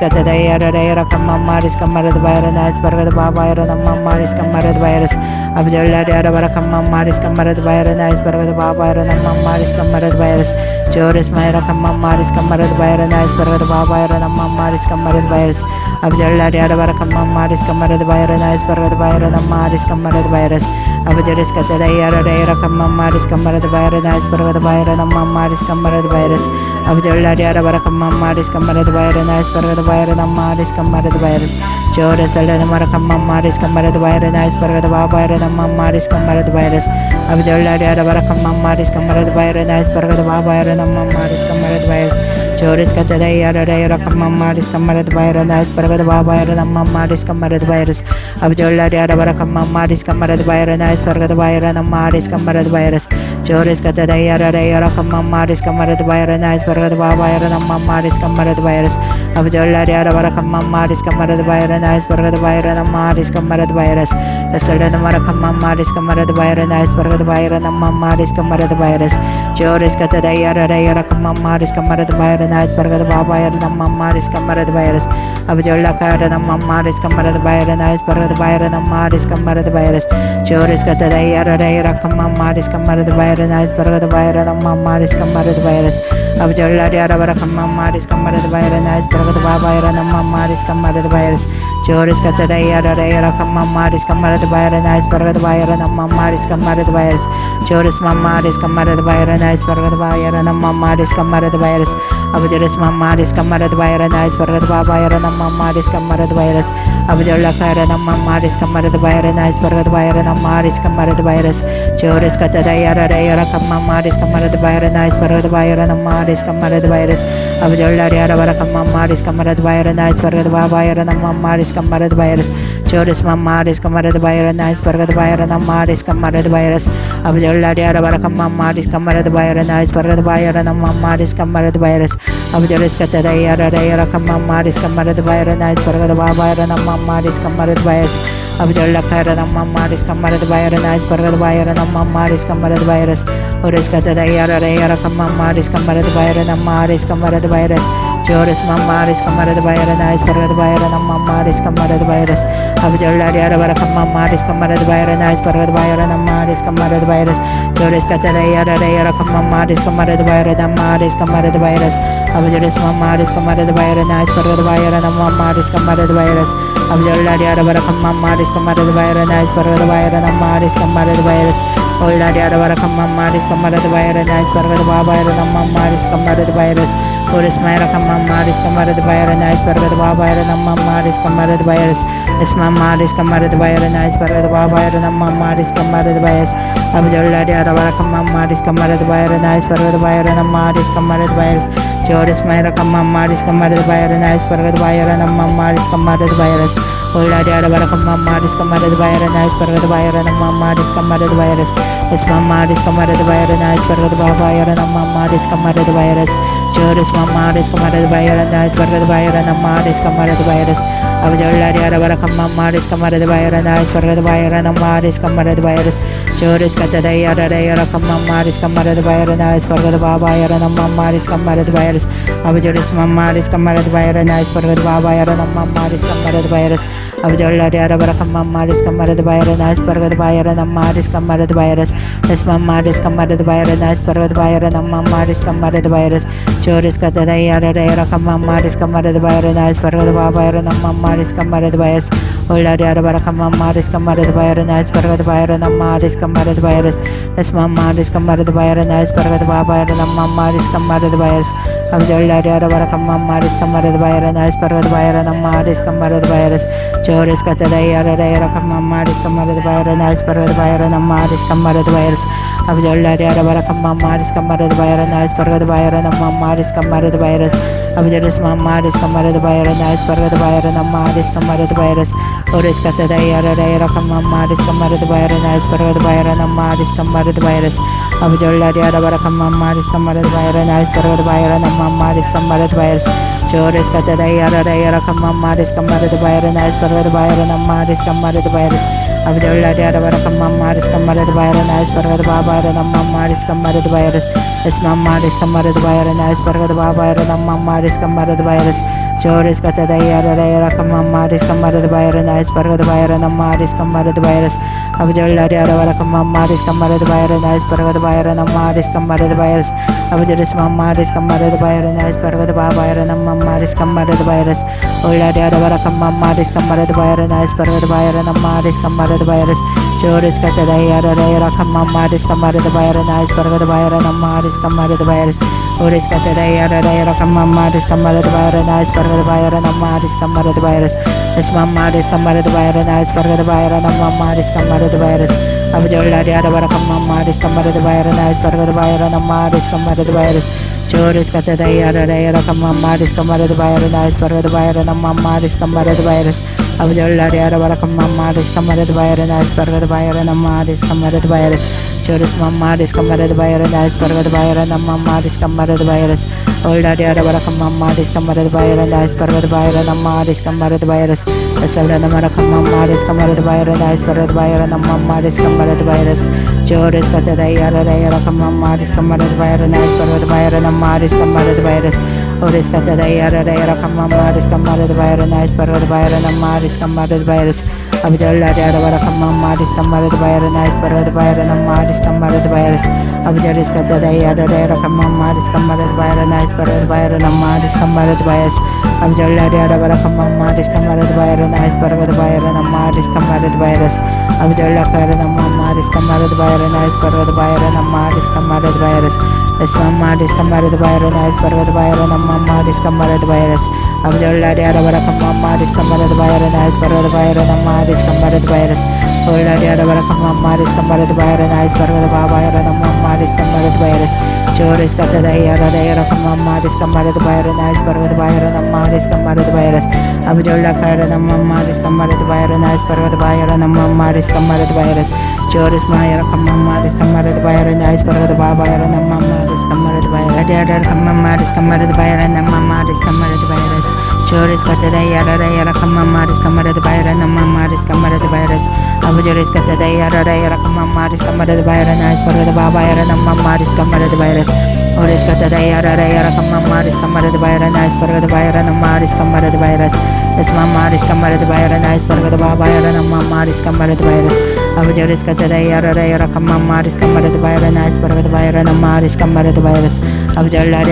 Kata dayara dayara kamamaris kamarad bayara naj pargad bayara namamaris kamarad bayas. Abjalla dayara bara kamamaris kamarad bayara naj pargad bayara namamaris kamarad bayas. Joris mayra kamamaris kamarad bayara naj pargad bayara namamaris kamarad bayas. Abjalla dayara bara kamamaris kamarad bayara naj pargad bayara namamaris kamarad bayas. Abjaris kata dayara dayara kamamaris kamarad bayara naj pargad bayara namamaris kamarad bayas. Abjalla dayara bara kamamaris kamarad bayara naj pargad bayara namamaris kamarad bayas. Joris salda namara kamamaris kamarad bayara naj pargad bayara namamaris kamarad bayas. Abjalla dayara bara kamamaris kamarad bayara naj pargad bayara namamaris kamarad bayas. Joris kata dayara dayara kamamaris kamarad bayara naj pargad bayara namamaris kamarad bayas. Abjalla dayara bara kamamaris kamarad bayara naj pargad bayara namamaris kamarad bayas. Joris kata dayara dayara kamamaris kamarad bayara naj pargad bayara namamaris kamarad bayas. Abjalla dayara bara kamamaris kamarad bayara naj pargad bayara namamaris kamarad bayas. Salda namara kamamaris kamarad bayara naj pargad bayara namamaris kamarad bayas. Joris kata dayara dayara kamamaris kamarad bayara naj pargad bayara namamaris kamarad bayas. Abjalla kara namamaris kamarad bayara naj pargad bayara namamaris kamarad bayas. Joris kata dayara dayara kamamaris kamarad bayara bayara na isparagada bayara na mamaris kamarada virus abjolla diara barakam mamaris kamarada bayara na isparagada bayara na mamaris kamarada virus Joris kata dayara dayara kam mamaris kamarada bayara na isparagada bayara na mamaris kamarada virus Joris mamaris kamarada bayara na isparagada bayara na mamaris kamarada virus abjoris mamaris kamarada bayara na isparagada bayara na mamaris kamarada virus abjolla kara na mamaris kamarada bayara na isparagada bayara na mamaris kamarada virus Joris kata dayara dayara kam mamaris kamarada bayara na isparagada bayara na mamaris kamarada virus abjolla diara barakam mamaris kamarada bayara na isparagada bayara na mamaris kamarada virus Joris mamaris kamarada bayara na isparagada bayara na mamaris kamarada virus abjolla diara barakam mamaris kamarada bayara na isparagada bayara na mamaris kamarada virus abjolis kata dayara dayara kam mamaris kamarada bayara na isparagada bayara na mamaris kamarada virus abjolla kara na mamaris kamarada bayara na isparagada bayara na mamaris kamarada virus Joris kata dayara dayara kam mamaris kamarada bayara na mamaris kamarada virus Joris mamaris kamarada bayara na isparagada bayara na mamaris kamarada virus abjolla diara barakam mamaris kamarada bayara na isparagada bayara na mamaris kamarada virus Joris kata dayara dayara kam mamaris kamarada bayara na mamaris kamarada virus abjolis mamaris kamarada bayara na isparagada bayara na mamaris kamarada virus abjolla diara barakam mamaris kamarada bayara na isparagada bayara na mamaris kamarada virus Olla diara barakam mamaris kamarada bayara na isparagada bayara na mamaris kamarada virus Joris mayra kam mamaris kamarada bayara na isparagada bayara na mamaris kamarada virus Mamaris kamarada bayara na isparagada bayara na mamaris kamarada virus abjolla diara barakam mamaris kamarada bayara na isparagada bayara na mamaris kamarada virus Joris mayra kam mamaris kamarada bayara na isparagada bayara na mamaris kamarada virus Olla diara barakam mamaris kamarada bayara na isparagada bayara na mamaris kamarada virus Mamaris kamarada bayara na isparagada bayara na mamaris kamarada virus Joris mamaris kamarada bayara na isparagada bayara na mamaris kamarada virus abjolla diara barakam mamaris kamarada bayara na isparagada bayara na mamaris kamarada virus Joris kata dayara dayara kam mamaris kamarada bayara na isparagada bayara na mamaris kamarada virus abjolis mamaris kamarada bayara na isparagada bayara na mamaris kamarada virus abjolla diara barakam mamaris kamarada bayara na isparagada bayara na mamaris kamarada virus mamaris kamarada bayara na isparagada bayara na mamaris kamarada virus Joris kata dayara dayara kam mamaris kamarada bayara na isparagada bayara na mamaris kamarada virus Olla diara barakam mamaris kamarada bayara na isparagada bayara na mamaris kamarada virus mamaris kamarada bayara na isparagada bayara na mamaris kamarada virus abjolla diara barakam mamaris kamarada bayara na isparagada bayara na mamaris kamarada virus Joris kata dayara dayara kam mamaris kamarada bayara na isparagada bayara na mamaris kamarada virus abjolla diara barakam mamaris kamarada bayara na isparagada bayara na mamaris kamarada virus abjolis mamaris kamarada bayara na isparagada bayara na mamaris kamarada virus Joris kata dayara dayara kam mamaris kamarada bayara na isparagada bayara na mamaris kamarada virus abjolla diara barakam mamaris kamarada bayara na isparagada bayara na mamaris kamarada virus Joris kata dayara dayara kam mamaris kamarada bayara na isparagada bayara na mamaris kamarada virus abjolla diara barakam mamaris kamarada bayara na isparagada bayara na mamaris kamarada virus mamaris kamarada bayara na isparagada bayara na mamaris kamarada virus Joris kata dayara dayara kam mamaris kamarada bayara na isparagada bayara na mamaris kamarada virus abjolla diara barakam mamaris kamarada bayara na isparagada bayara na mamaris kamarada virus abjolis mamaris kamarada bayara na isparagada bayara na mamaris kamarada virus Olla diara barakam mamaris kamarada bayara na isparagada bayara na mamaris kamarada virus Joris kata dayara dayara kam mamaris kamarada bayara na isparagada bayara na mamaris kamarada virus Joris kata dayara dayara kam mamaris kamarada bayara na isparagada bayara na mamaris kamarada virus mamaris kamarada bayara na isparagada bayara na mamaris kamarada virus abjolla diara barakam mamaris kamarada bayara na isparagada bayara na mamaris kamarada virus Joris kata dayara dayara kam mamaris kamarada bayara na isparagada bayara na mamaris kamarada virus abjolla diara barakam mamaris kamarada bayara na isparagada bayara na mamaris kamarada virus Joris mamaris kamarada bayara na isparagada bayara na mamaris kamarada virus Olla diara barakam mamaris kamarada bayara na isparagada bayara na mamaris kamarada virus Sabla barakam mamaris kamarada bayara na isparagada bayara na mamaris kamarada virus Joris kata dayara dayara kam mamaris kamarada bayara na isparagada bayara na mamaris kamarada virus Joris kata dayara dayara kam mamaris kamarada bayara na isparagada bayara na mamaris kamarada virus 아버지 얼라리아라 바라카마 마리스 캄마르드 바이라 나이스 바라드 바이라 남마리스 캄마르드 바이러스 아버지 리스카타다이아라레라 카마 마리스 캄마르드 바이라 나이스 바라드 바이라 남마리스 캄마르드 바이러스 아버지 얼라리아라 바라카마 마리스 캄마르드 바이라 나이스 바라드 바이라 남마리스 캄마르드 바이러스 아버지 얼라카라 남마리스 캄마르드 바이라 나이스 바라드 바이라 남마리스 캄마르드 바이러스 Esmamaris Kamarid Byron Ice Bargad Byron Mamaris Kamarid Virus Abdullah Maris Kamarid Byron Ice Bargad Byron Maris Kamarid Virus Maris Kamarid Byron Ice Bargad Byron Maris Kamarid Virus Choris Katadayara Maris Kamarid Byron Ice Bargad Byron Maris Kamarid Virus Abdullah Maris Kamarid Byron Ice Bargad Byron Maris Kamarid Virus Choris Maya Maris Kamarid Byron Ice Bargad Byron Maris Kamarid Virus Maris Kamarid Byron Maris Kamarid Virus Choris Katadayara Maris Kamarid Byron Maris Kamarid Virus Abujoris Katadayara Maris Kamarid Byron Ice Bargad Byron Maris Kamarid Virus Oris Katadayara Maris Kamarid Byron Ice Bargad Byron Maris Kamarid Virus Maris Kamarid Byron Ice Bargad Byron Maris Kamarid Virus Abujoris Katadayara Maris Kamarid Byron Ice Bargad Byron Maris Kamarid Virus Abdullah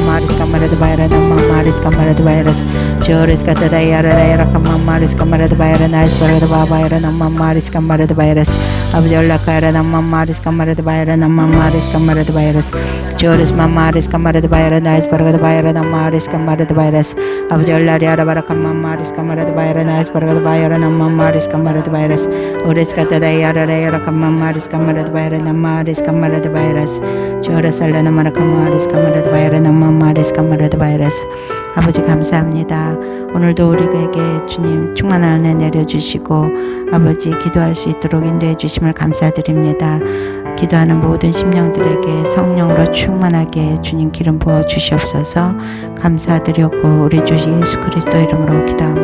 Maris Kamarid Byron Maris Kamarid Virus Choris Katadayara Maris Kamarid Byron Ice Bargad Byron Maris Kamarid Virus Abdullah Maris Kamarid Byron Maris Kamarid Virus Choris Maris Kamarid Byron Ice Bargad Byron Maris Kamarid Virus Abdullah Maris Kamarid Byron Ice Bargad Byron Maris Kamarid Virus Oris Katadayara Maris Kamarid Byron Maris Kamarid Virus Choris Alana Maris Kamarid Byron Maris Kamarid Virus 아버지 감사합니다. 오늘도 우리에게 주님 충만한 은혜 내려주시고 아버지 기도할 수 있도록 인도해 주심을 감사드립니다. 기도하는 모든 심령들에게 성령으로 충만하게 주님 기름 부어 주시옵소서. 감사드렸고 우리 주 예수 그리스도 이름으로 기도합니다.